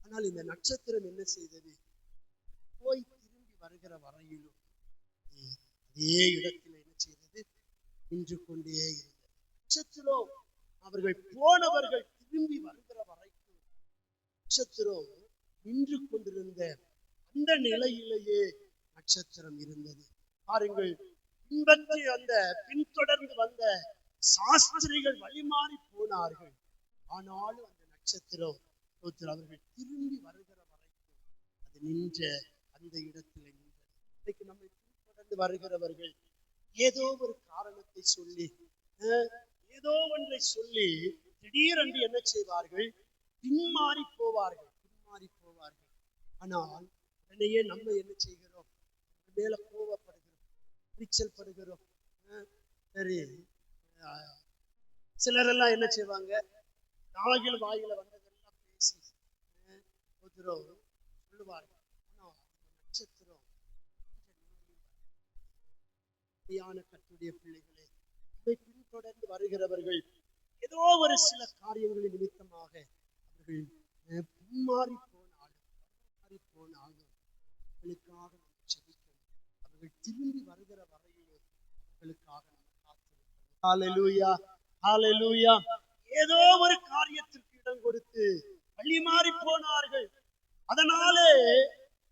ஆனால் இந்த நட்சத்திரம் என்ன செய்தது? போய் திரும்பி வருகிற வரையிலும் அதே இடத்தில் என்ன செய்தது? நின்று கொண்டே இருந்தது. நட்சத்திரம் அவர்கள் போனவர்கள் திரும்பி வருகிற வரைக்கும் நட்சத்திரம் நின்று கொண்டிருந்த அந்த நிலையிலேயே நட்சத்திரம் இருந்தது. பாருங்கள், பின்பற்றி அந்த பின்தொடர்ந்து வந்த சாஸ்திரிகள் வழிமாறி போனார்கள். ஆனாலும் அந்த நட்சத்திரம் அவர்கள் திரும்பி வருகிற வரைக்கும் அது நின்ற அந்த இடத்துல நின்றது. இன்னைக்கு நம்மை பின்தொடர்ந்து வருகிறவர்கள் ஏதோ ஒரு காரணத்தை சொல்லி, ஏதோ ஒன்றை சொல்லி திடீரென்று என்ன செய்வார்கள்? பின்மாறி போவார்கள். ஆனால் உடனேயே நம்ம என்ன செய்கிறோம்? மேல கோவப்படுகிறோம், எரிச்சல் படுகிறோம், சரி, சிலரெல்லாம் என்ன செய்வாங்க, நாகில் வாயில வந்ததெல்லாம் பேசி சொல்லுவார்கள். நட்சத்திரம் கர்த்தருடைய பிள்ளைகளே, இதை பின்தொடர்ந்து வருகிறவர்கள் ஏதோ ஒரு சில காரியங்களின் நிமித்தமாக அவர்கள் பின்மாறி போனாலும் அவர்களுக்காக நம்ம ஜெபிக்கணும். அவர்கள் திரும்பி வருகிற வரையிலும் அவர்களுக்காக நம்ம காத்திருக்கணும். ஹல்லேலூயா, ஹல்லேலூயா. ஏதோ ஒரு காரியத்திற்கு இடம் கொடுத்து வழி மாறி போனார்கள். அதனாலே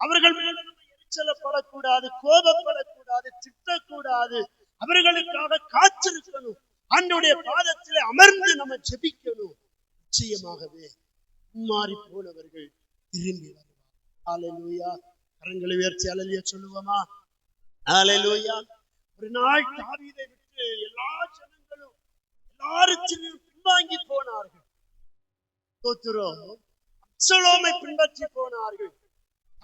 அவர்கள் மேல நம்ம எரிச்சலப்படக்கூடாது, கோபப்படக்கூடாது, திட்டக்கூடாது. அவர்களுக்காக காத்திருக்கணும். ஆண்டவருடைய பாதத்திலே அமர்ந்து நம்ம ஜெபிக்கணும். நிச்சயமாகவே மாறி போனவர்கள் திரும்பி வருவார். ஹல்லேலூயா. கரங்களை உயர்த்தி அல்லேலூயா சொல்லுவோமா? ஹல்லேலூயா. ஒரு நாள் தாவீதை விட்டு எல்லா ஜனங்களும் எல்லாரும் பின்வாங்கி போனார்கள். அப்சலோமை பின்பற்றி போனார்கள்.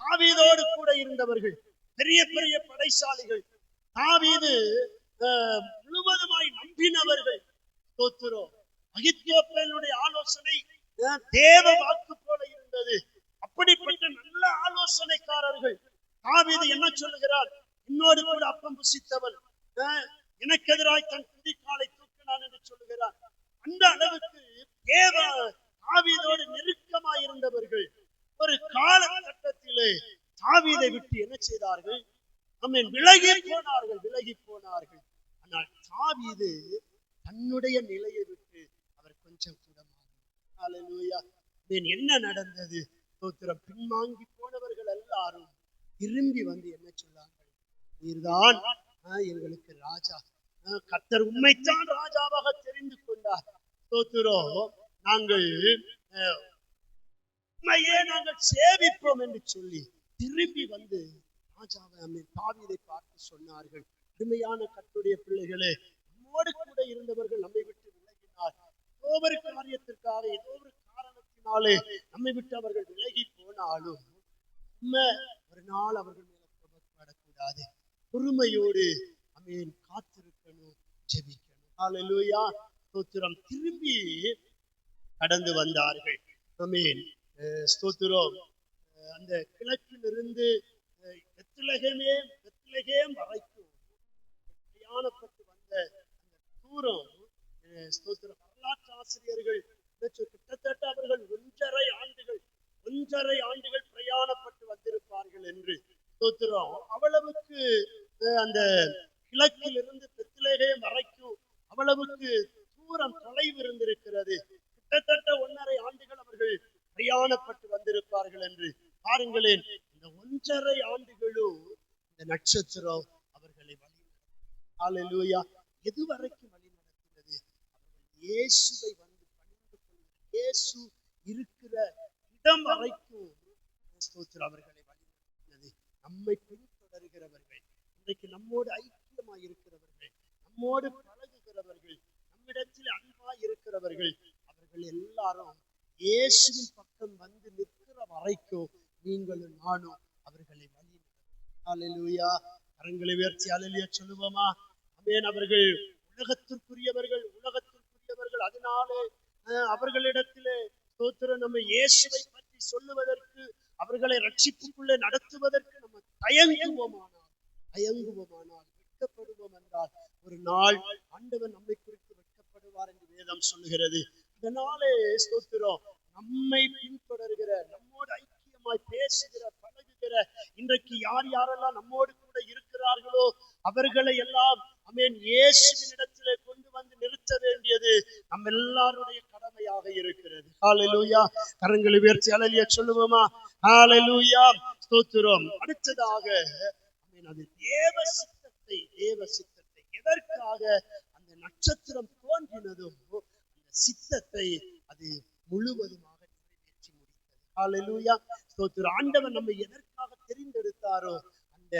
தாவீதோடு கூட இருந்தவர்கள் பெரிய பெரிய படைசாலிகள், தாவீது முழுவதுமாய் நம்பினவர்கள். அகித்தோப்பேலுடைய ஆலோசனை தேவ வாக்கு போல இருந்தது. அப்படிப்பட்ட நல்ல ஆலோசனைக்காரர்கள். தாவீது என்ன சொல்லுகிறார்? என்னோடு கூட அப்பம் புசித்தவன் எனக்கு எதிராய் தன் குதிகாலை தூக்கினான் என்று சொல்லுகிறார். அந்த அளவுக்கு தேவ தாவீதோடு நெருக்கமாய் இருந்தவர்கள் ஒரு காலகட்டத்திலே தாவீதை விட்டு என்ன செய்தார்கள்? விலகி போனார்கள். ஆனால் தாவீது தன்னுடைய நிலையை விட்டு அவர் கொஞ்சம் கூட என்ன நடந்தது? பின்வாங்கி போனவர்கள் எல்லாரும் திரும்பி வந்து என்ன சொன்னார்கள்? நீர்தான் எங்களுக்கு ராஜா, கர்த்தர் உண்மைத்தான் ராஜாவாக தெரிந்து கொண்டார். நாங்கள் உண்மையே நாங்கள் சேவிப்போம் என்று சொல்லி திரும்பி வந்து ராஜாவை தாவீதை பார்த்து சொன்னார்கள். அருமையான கர்த்தருடைய பிள்ளைகளே, நம்மோடு கூட இருந்தவர்கள் நம்மை விட்டு விலகினார். ஏதோ ஒரு காரியத்திற்காக, ஏதோ ஒரு காரணத்தினாலே நம்மை விட்டு அவர்கள் விலகி போனாலும் ஒரு நாள் அவர்கள் மேல கோபப்படக்கூடாது. பொறுமையோடு காத்திருக்கணும், ஜெபிக்கணும். ஹல்லேலூயா, ஸ்தோத்திரம். திரும்பி கடந்து வந்தார்கள். ஸ்தோத்திரம். அந்த கிழக்கிலிருந்து பெத்லகேம் வரைக்கும் பிரயாணப்பட்டு வந்த அந்த தூரம், ஸ்தோத்திரம், வரலாற்று ஆசிரியர்கள் கிட்டத்தட்ட அவர்கள் 1.5 ஆண்டுகள் பிரயாணப்பட்டு வந்திருப்பார்கள் என்று. ஸ்தோத்திரம். அவ்வளவுக்கு அந்த கிழக்கிலிருந்து பெத்லகேம் வரைக்கும் அவ்வளவுக்கு தூரம் தொலைவு இருந்திருக்கிறது. கிட்டத்தட்ட 1.5 ஆண்டுகள் அவர்கள் பிரயாணப்பட்டு வந்திருப்பார்கள் என்று பாருங்களேன். இந்த 1.5 ஆண்டுகளும் இந்த நட்சத்திரம் அவர்களை வழி ஹல்லேலூயா எதுவரைக்கும் வழி நடத்துகிறது? அவர்கள் இயேசுவை வந்து பணிந்து கொள்கிற இயேசு இருக்கிற இடம் வரைக்கும் ஸ்தோத்திரம் அவர்களை வழி நடத்துகிறது. நம்மை பின்தொடர்கிறவர்கள், இன்றைக்கு நம்மோடு ஐக்கியமாய் இருக்கிறவர்கள், நம்மோடு பழகுகிறவர்கள், நம்மிடத்தில் அன்பாய் இருக்கிறவர்கள், அவர்கள் எல்லாரும் இயேசுவின் பக்கம் வந்து நிற்கிற வரைக்கும் நீங்களும் நானும் அவர்களை வழி ஹல்லேலூயா. கரங்களை உயர்த்தி அல்லேலூயா சொல்லுவோமா? ஆமென். அவர்கள் உலகத்திற்குரியவர்கள். அதனாலே அவர்களிடத்திலே ஸ்தோத்திரம் நம்ம இயேசுவை பற்றி சொல்லுவதற்கு, அவர்களை ரட்சிப்புக்குள்ளே நடத்துவதற்கு நம்ம தயங்குவோமானால், வெட்கப்படுவோம் என்றால் ஒரு நாள் ஆண்டவர் நம்மை குறித்து வெட்கப்படுவார் என்று வேதம் சொல்லுகிறது. அதனாலே ஸ்தோத்திரம், நம்மை பின்தொடர்கிற, நம்மோடு ஐக்கியமாய் பேசுகிற, பழகுகிற, இன்றைக்கு யாரெல்லாம் நம்மோடு கூட இருக்கிறார்களோ அவர்களை எல்லாம் இயேசுவின் இடத்திலே கொண்டு வந்து நிறுத்த வேண்டியது நம்ம எல்லாருடைய கடமையாக இருக்கிறது. ஹல்லேலூயா. கரங்களை உயர்த்தி அல்லேலூயா சொல்லுவோமா? ஹல்லேலூயா, ஸ்தோத்திரம். அடுத்ததாக அது தேவ சித்தத்தை எதற்காக அந்த நட்சத்திரம் தோன்றினதோ அந்த சித்தத்தை அது முழுவதுமாக நிறைவேற்றி முடித்தது. ஹல்லேலூயா, ஸ்தோத்திரம். ஆண்டவர் நம்மை எதற்காக தெரிந்தெடுத்தாரோ அந்த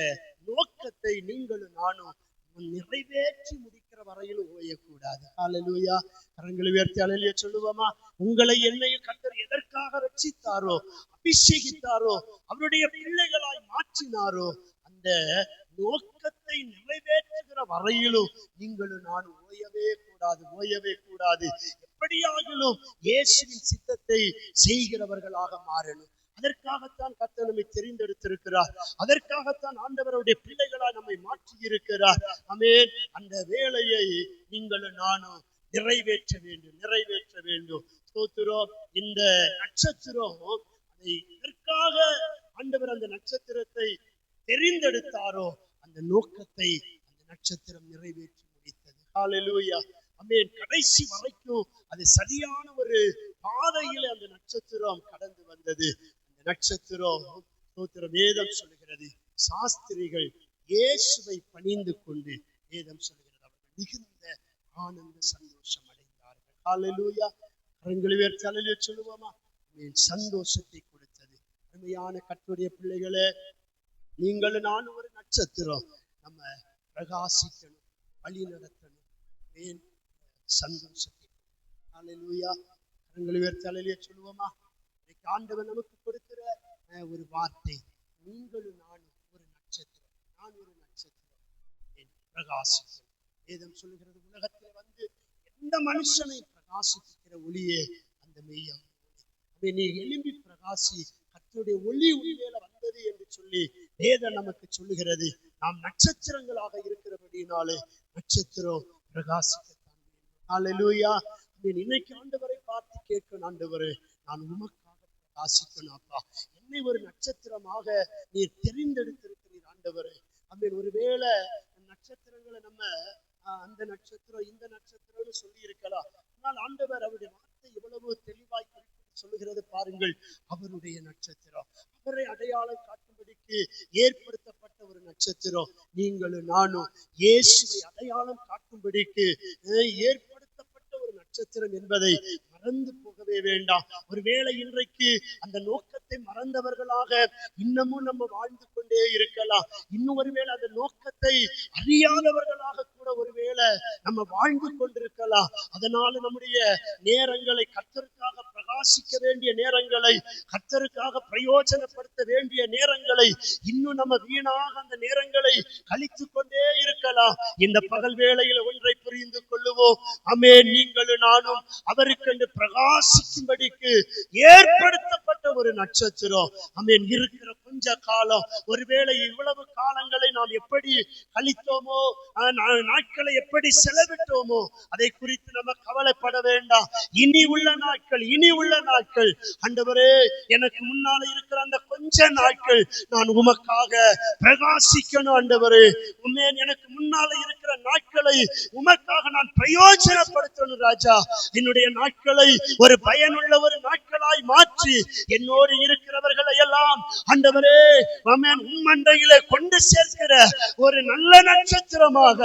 நோக்கத்தை நீங்களும் நானும் நிறைவேற்றி முடிக்கிற வரையிலும் ஓயக்கூடாது. ஹல்லேலூயா. கரங்களை உயர்த்தி அல்லேலூயா சொல்லுவோமா? உங்களை என்னையும் கர்த்தர் எதற்காக ரட்சித்தாரோ, அபிஷேகித்தாரோ, அவருடைய பிள்ளைகளாய் மாற்றினாரோ அந்த நோக்கத்தை நிறைவேற்றுகிற வரையிலும் நீங்களும் நான் ஓயவே கூடாது. எப்படியாகிலும் இயேசுவின் சித்தத்தை செய்கிறவர்களாக மாறணும். அதற்காகத்தான் கர்த்தர் நம்மை தெரிந்தெடுத்திருக்கிறார். அதற்காகத்தான் ஆண்டவருடைய பிள்ளைகளாய் நம்மை மாற்றி இருக்கிறார். ஆமென். அந்த வேலையை நீங்களும் நானும் நிறைவேற்ற வேண்டும். ஸ்தோத்திரம். இந்த நட்சத்திரம் அதை எதற்காக ஆண்டவர் அந்த நட்சத்திரத்தை தெரிந்தெடுத்தாரோ அந்த நோக்கத்தை அந்த நட்சத்திரம் நிறைவேற்றி முடித்தது. ஹல்லேலூயா. ஆமென். கடைசி வரைக்கும் அது சரியான ஒரு பாதையில் அந்த நட்சத்திரம் கடந்து வந்தது. அந்த நட்சத்திரம் ஸ்தோத்திரம் வேதம் சொல்லுகிறது, சாஸ்திரிகள் இயேசுவை பணிந்து கொண்டு வேதம் சொல்லுகிறது அவர்கள் மிகுந்த ஆனந்த சந்தோஷம் அடைந்தார்கள். ஹல்லேலூயா. கரங்களை உயர்த்தி ஹல்லேலூயா சொல்லுவோமா? சந்தோஷத்தை கொடுத்தது. அருமையான கர்த்தருடைய பிள்ளைகளே, நீங்களும் நானும் ஒரு நட்சத்திரம். நம்ம பிரகாசிக்கணும், வழி நடத்தணும். சந்தோஷத்தை. ஹல்லேலூயா. கரங்களை உயர்த்தி ஹல்லேலூயா சொல்லுவோமா? ஆண்டவர் நமக்கு கொடுக்கிற ஒரு வார்த்தை, நீங்களும் நானும் ஒரு நட்சத்திரம். நான் ஒரு நட்சத்திரம், பிரகாசிக்கணும். வேதம் சொல்லுகிறது, உலகத்தில் வந்து எந்த மனுஷனை பிரகாசிக்கிற ஒளியே அந்த மெய்யா. நீ எழும்பி பிரகாசி, கர்த்தருடைய ஒளி உண்மையில வந்தது என்று சொல்லி வேதம் நமக்கு சொல்லுகிறது. நாம் நட்சத்திரங்களாக இருக்கிறபடினாலே நட்சத்திரம் பிரகாசிக்கத்தான் வேண்டும். ஹல்லேலூயா. இன்னைக்கு ஆண்டவரை பார்த்து கேட்கணும், ஆண்டவரே நான் உமக்காக பிரகாசிக்கணும் அப்பா. என்னை ஒரு நட்சத்திரமாக நீர் தெரிந்தெடுத்திருக்கிறீர் ஆண்டவரே. ஆமென். ஒருவேளை நட்சத்திரங்களை நம்ம அந்த நட்சத்திரம் இந்த நட்சத்திரம்னு சொல்லி இருக்கலாம். ஆனால் ஆண்டவர் அவருடைய வார்த்தை எவ்வளவு தெளிவாய் சொல்லுகிறது பாருங்கள். அவருடைய நட்சத்திரம், அவரை அடையாளம் காட்டும்படிக்கு ஏற்படுத்தப்பட்ட ஒரு நட்சத்திரம். நீங்களும் நானும் இயேசுவை அடையாளம் காட்டும்படிக்கு ஏற்படுத்தப்பட்ட ஒரு நட்சத்திரம் என்பதை மறந்து போகவே வேண்டாம். ஒருவேளை இன்றைக்கு அந்த நோக்கத்தை மறந்தவர்களாக இன்னமும் நம்ம வாழ்ந்து கொண்டே இருக்கலாம். இன்னும் ஒருவேளை அந்த நோக்கத்தை அறியாதவர்களாக கூட ஒருவேளை நம்ம வாழ்ந்து கொண்டிருக்கலாம். அதனால நம்முடைய நேரங்களை கர்த்தருக்காக பிரகாசிக்க வேண்டிய நேரங்களை, கர்த்தருக்காக பிரயோஜனப்படுத்த வேண்டிய நேரங்களை இன்னும் நம்ம வீணாக அந்த நேரங்களை கழித்து கொண்டே இருக்கலாம். இந்த பகல் வேளையில் ஒன்றை புரிந்து கொள்ளுவோம். ஆமென். நீங்களும் நானும் அவருக்கென்று பிரகாசிக்கும்படிக்கு ஏற்படுத்தப்பட்ட ஒரு நட்சத்திரம். ஆமென். இருக்கிற கொஞ்ச காலம், ஒருவேளை இவ்வளவு காலங்களை நாம் எப்படி கழித்தோமோ, நாட்களை எப்படி செலவிட்டோமோ அதை குறித்து நம்ம கவலைப்பட வேண்டாம். இனி உள்ள நாட்கள் ஆண்டவரே, எனக்கு முன்னால இருக்கிற அந்த கொஞ்ச நாட்கள் நான் உமக்காக பிரகாசிக்கணும் ஆண்டவரே. எனக்கு முன்னால இருக்கிற நாட்களை உமக்காக நான் பிரயோஜனப்படுத்தணும் ராஜா. என்னுடைய நாட்களை ஒரு பயனுள்ள ஒரு நாட்களாய் மாற்றி என்னோடு இருக்கிறவர்களை எல்லாம் ஆண்டவரே உம்மண்டையிலே கொண்டு சேர்க்கிற ஒரு நல்ல நட்சத்திரமாக,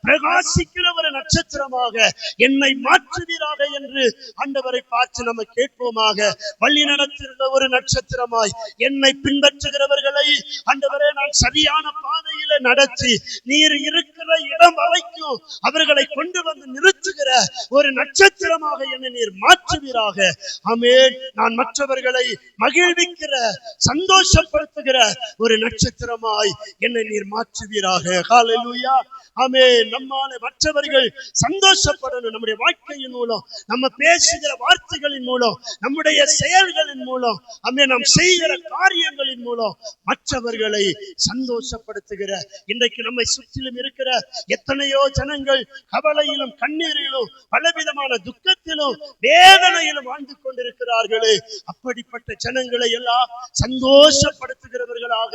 பிரகாசிக்கிற ஒரு நட்சத்திரமாக என்னை மாற்றுவீராக என்று ஆண்டவரை பார்த்து நம்ம கேட்போமாக. வழி நடத்துகிற ஒரு நட்சத்திரமாய் என்னை பின்பற்றுகிறவர்களை ஆண்டவரே நான் சரியான பாதையில நடத்தி நீர் இருக்கிற இடம் வரைக்கும் அவர்களை கொண்டு வந்து நிறுத்துகிற ஒரு நட்சத்திரமாக என்னை நீர் மாற்றுவீராக. ஆமென். நான் மற்றவர்களை மகிழ்விக்கிற, சந்தோஷப்படுத்துகிற ஒரு நட்சத்திரமாய் என்னை நீர் மாற்றுவீராக. ஹல்லேலூயா. ஆமென். நம்மால மற்றவர்கள் சந்தோஷப்படணும். நம்முடைய வாழ்க்கையின் மூலம், நம்ம பேசுகிற வார்த்தைகளின் மூலம், நம்முடைய செயல்களின் மூலம், ஆமென், நாம் செய்கிற காரியங்களின் மூலம் மற்றவர்களை சந்தோஷப்படுத்துகிற, இன்றைக்கு நம்மை சுற்றிலும் இருக்கிற எத்தனையோ ஜனங்கள் கவலையிலும் கண்ணீரிலும் பலவிதமான துக்கத்திலும் வேதனையிலும் வாழ்ந்து கொண்டிருக்கிறார்களே, அப்படிப்பட்ட ஜனங்களை எல்லாம் சந்தோஷப்படுத்துகிறவர்களாக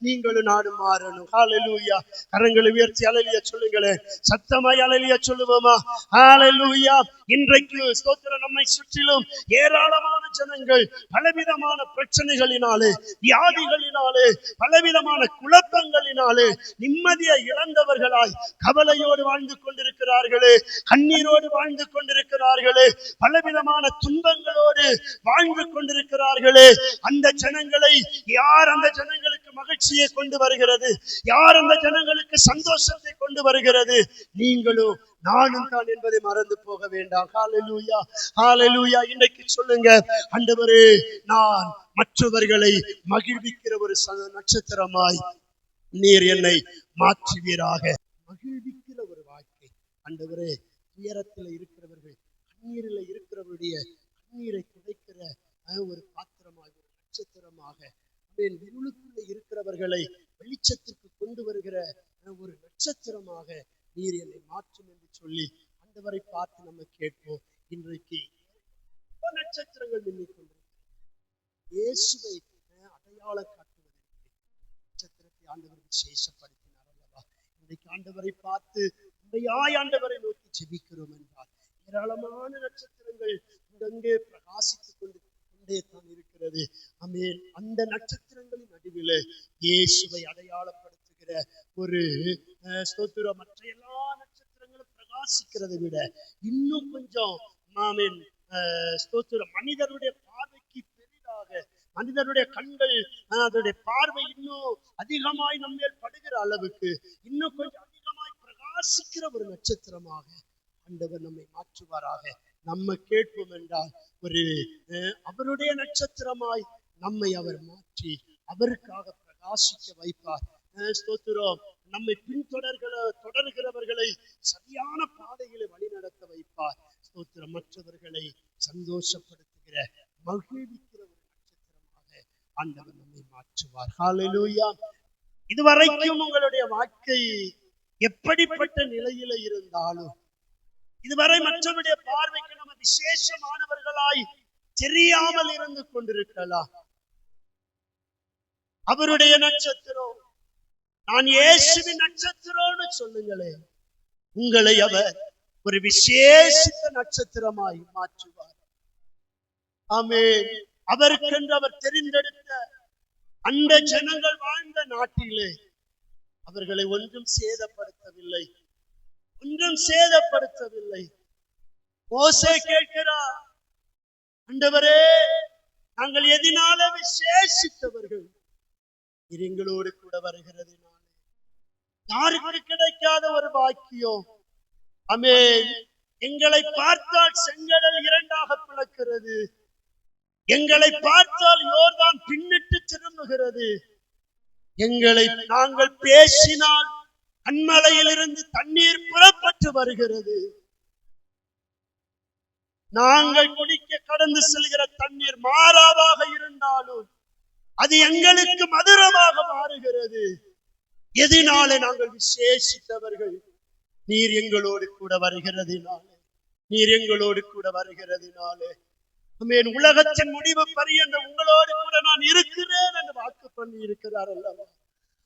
நீங்களும் நானும் மாறணும். ஹல்லேலூயா. கரங்களை உயர்த்தி ஹல்லேலூயா சொல்லுங்களேன். சத்தமாய் ஹல்லேலூயா சொல்லுவோமா? ஹல்லேலூயா. இன்றைக்கு ஸ்தோத்திரம், நம்மை சுற்றிலும் ஏராளமான ஜனங்கள் பலவிதமான பிரச்சனைகளினாலே, வியாதிகளினாலே, பலவிதமான குழப்பங்களினாலே நிம்மதியை இழந்தவர்களாய் கவலையோடு வாழ்ந்து கொண்டிருக்கிறார்களே, கண்ணீரோடு வாழ்ந்து கொண்டிருக்கிறார்களே, பலவிதமான துன்பங்களோடு வாழ்ந்து கொண்டிருக்கிறார்களே. அந்த ஜனங்களை யார், அந்த ஜனங்களுக்கு மகிழ்ச்சியை கொண்டு வருகிறது? யார் அந்த ஜனங்களுக்கு சந்தோஷத்தை கொண்டு வருகிறது? நீங்களும் நானும் தான் என்பதை மறந்து போக வேண்டாம். ஹல்லேலூயா. ஹல்லேலூயா. இன்னைக்கு சொல்லுங்க, ஆண்டவரே நான் மற்றவர்களை மகிழ்விக்கிற ஒரு நட்சத்திரமாய் நீர் என்னை மாற்றுவீராக. மகிழ்விக்கிற ஒரு வாழ்க்கை ஆண்டவரே. துயரத்தில் இருக்கிறவர்கள், கண்ணீரில் இருக்கிறவருடைய கண்ணீரை துடைக்கிற ஒரு பாத்திரமாக, ஒரு நட்சத்திரமாக, இருளுக்குள்ள இருக்கிறவர்களை வெளிச்சத்திற்கு கொண்டு வருகிற ஒரு நட்சத்திரமாக நீர் என்னை மாற்றும் என்று சொல்லி ஆண்டவரை பார்த்து நம்ம கேட்போம். இன்றைக்கு நட்சத்திரங்கள் மின்னிக் கொண்டிருக்கிறது. இயேசுவை அடையாளம் காட்டுவதற்கு நட்சத்திரத்தை ஆண்டவர் விசேஷப்படுத்தினார் அல்லவா? இன்றைக்கு ஆண்டவரை பார்த்து உண்மையாய் ஆண்டவரை நோக்கி ஜெபிக்கிறோம் என்றால் ஏராளமான நட்சத்திரங்கள் அங்கே பிரகாசித்துக் கொண்டே தான் இருக்கிறது. ஆமென். அந்த நட்சத்திரங்களின் நடுவில் இயேசுவை அடையாளப்படுத்துகிற ஒரு ஸ்தோத்திரம். மற்ற எல்லா நட்சத்திரங்களும் பிரகாசிக்கிறதை விட இன்னும் கொஞ்சம் ஆமென் ஸ்தோத்திரம் மனிதருடைய பார்வைக்கு பெரிதாக, மனிதனுடைய கண்கள் அதனுடைய பார்வை இன்னும் அதிகமாய் நம்மேல் படுகிற அளவுக்கு இன்னும் கொஞ்சம் அதிகமாய் பிரகாசிக்கிற ஒரு நட்சத்திரமாக ஆண்டவர் நம்மை மாற்றுவாராக. நம்ம கேட்போம் என்றால் ஒரு அவருடைய நட்சத்திரமாய் நம்மை அவர் மாற்றி அவருக்காக பிரகாசிக்க வைப்பார். ஸ்தோத்திரம். நம்மை தொடர்கிறவர்களை சரியான பாதைகளை வழிநடத்த வைப்பார். ஸ்தோத்திரம். மற்றவர்களை சந்தோஷப்படுத்துகிற மகிழ்விக்கிற ஒரு நட்சத்திரமாக ஆண்டவர் நம்மை மாற்றுவார். ஹல்லேலூயா. இதுவரைக்கும் உங்களுடைய வாழ்க்கை எப்படிப்பட்ட நிலையில இருந்தாலும், இதுவரை மற்றவருடைய பார்வைக்கு நம்ம விசேஷமானவர்களாய் தெரியாமல் இருந்து கொண்டிருக்கலாம். அவருடைய நட்சத்திரம், நான் இயேசுவின் நட்சத்திரம்னு சொல்லுங்களேன். உங்களை அவர் ஒரு விசேஷித்த நட்சத்திரமாய் மாற்றுவார். ஆமென். அவருக்கென்று அவர் தெரிந்தெடுத்த அந்த ஜனங்கள் வாழ்ந்த நாட்டிலே அவர்களை ஒன்றும் சேதப்படுத்தவில்லை, ஒன்றும் சேதப்படுத்தவில்லை. மோசே கேட்கிறார், ஆண்டவரே, நாங்கள் எதினால விசேஷித்தவர்கள், எங்களோடு கூட வருகிறதுனால. யாருக்கு கிடைக்காத ஒரு பாக்கியம். ஆமென். எங்களை பார்த்தால் செங்கடல் இரண்டாக பிளக்கிறது, எங்களை பார்த்தால் யோர்தான் பின்னிட்டு திரும்புகிறது, எங்களை நாங்கள் பேசினால் கண்மலையிலிருந்து தண்ணீர் புறப்பட்டு வருகிறது, நாங்கள் குடிக்க கடந்து செல்கிற தண்ணீர் மாறாவாக இருந்தாலும் அது எங்களுக்கு மதுரமாக மாறுகிறது. எதினாலே நாங்கள் விசேஷித்தவர்கள், நீர் எங்களோடு கூட வருகிறதினாலே, நீர் எங்களோடு கூட வருகிறதினாலே. உலகத்தின் முடிவு பரியந்த உங்களோடு கூட நான் இருக்கிறேன் என்று வாக்கு பண்ணி இருக்கிறார் அல்லவா?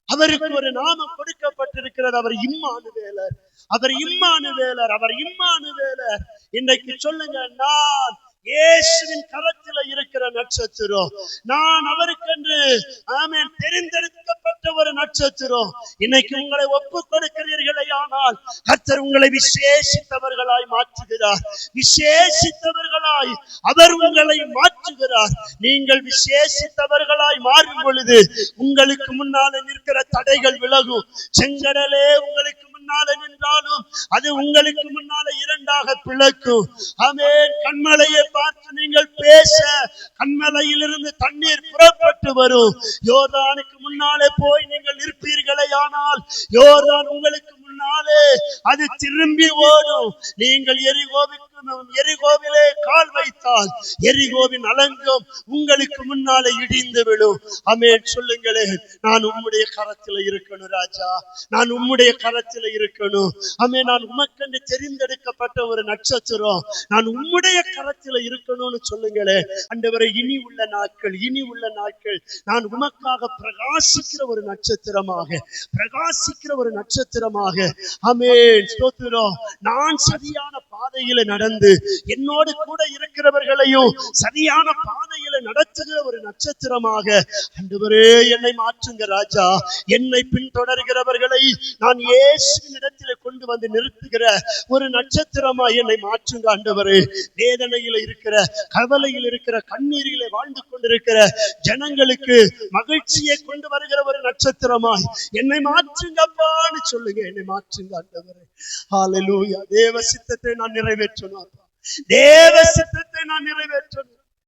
அவருக்கு ஒரு நாமம் கொடுக்கப்பட்டிருக்கிறது. அவர் இம்மானுவேலர், அவர் இம்மானுவேலர், அவர் இம்மானுவேலர். இன்றைக்கு சொல்லுங்க, நான் இயேசுவின் கரத்தில இருக்கிற நட்சத்திரம், நான் அவருக்கென்று ஆமென் தெரிந்தெடுக்கப்பட்ட ஒரு நட்சத்திரம். இன்னைக்கு உங்களை ஒப்பு கொடுக்கிறீர்களே, ஆனால் கர்த்தர் உங்களை விசேஷித்தவர்களாய் மாற்றுகிறார், விசேஷித்தவர்களாய் அவர் உங்களை மாற்றுகிறார். நீங்கள் விசேஷித்தவர்களாய் மாறும் பொழுது உங்களுக்கு முன்னாலே நிற்கிற தடைகள் விலகும். செங்கடலே உங்களுக்கு முன்னாலே நின்றாலும் அது உங்களுக்கு முன்னாலே இரண்டாக பிளக்கும். ஆமென். கண்மலையை பார்த்து நீங்கள் பேச கண்மலையிலிருந்து தண்ணீர் புறப்பட்டு வரும். யோர்தானுக்கு முன்னாலே போய் நீங்கள் நிற்பீர்களே, ஆனால் யோர்தான் உங்களுக்கு முன்னாலே அது திரும்பி ஓடும். நீங்கள் எரிகோவிலே கால் வைத்தால் எரிகோவின் அலங்கம் உங்களுக்கு முன்னாலே இடிந்து விடும். ஆமென். சொல்லுங்களே, நான் உம்முடைய கரத்தில் இருக்கணும் ராஜா, நான் உம்முடைய கரத்தில் இருக்கணும். ஆமென். நான் உமக்கென்று தெரிந்தெடுக்கப்பட்ட ஒரு நட்சத்திரம், நான் உம்முடைய கரத்தில் இருக்கணும்னு சொல்லுங்களே. ஆண்டவரே, இனி உள்ள நாட்கள், இனி உள்ள நாட்கள் நான் உமக்காக பிரகாசிக்கிற ஒரு நட்சத்திரமாக, பிரகாசிக்கிற ஒரு நட்சத்திரமாக. ஆமென். ஸ்தோத்திரம். நான் சரியான பாதையில நடந்து என்னோடு கூட இருக்கிறவர்களையும் சரியான பாதையில நடத்துகிற ஒரு நட்சத்திரமாக ஆண்டவரே என்னை மாற்றுங்க ராஜா. என்னை பின்தொடர்கிறவர்களை நான் இயேசுவின் இடத்திலே கொண்டு வந்து நிறுத்துகிற ஒரு நட்சத்திரமா என்னை மாற்றுங்க ஆண்டவரே. வேதனையில இருக்கிற, கவலையில் இருக்கிற, கண்ணீரிலே வாழ்ந்து கொண்டிருக்கிற ஜனங்களுக்கு மகிழ்ச்சியை கொண்டு வருகிற ஒரு நட்சத்திரமாய் என்னை மாற்றுங்கப்பான்னு சொல்லுங்க. என்னை மாற்றுங்க ஆண்டவரே. ஹல்லேலூயா. தேவ சித்தத்தை நான் நிறைவேற்றணும், தேவ சித்தத்தை நான் நிறைவேற்றணும்.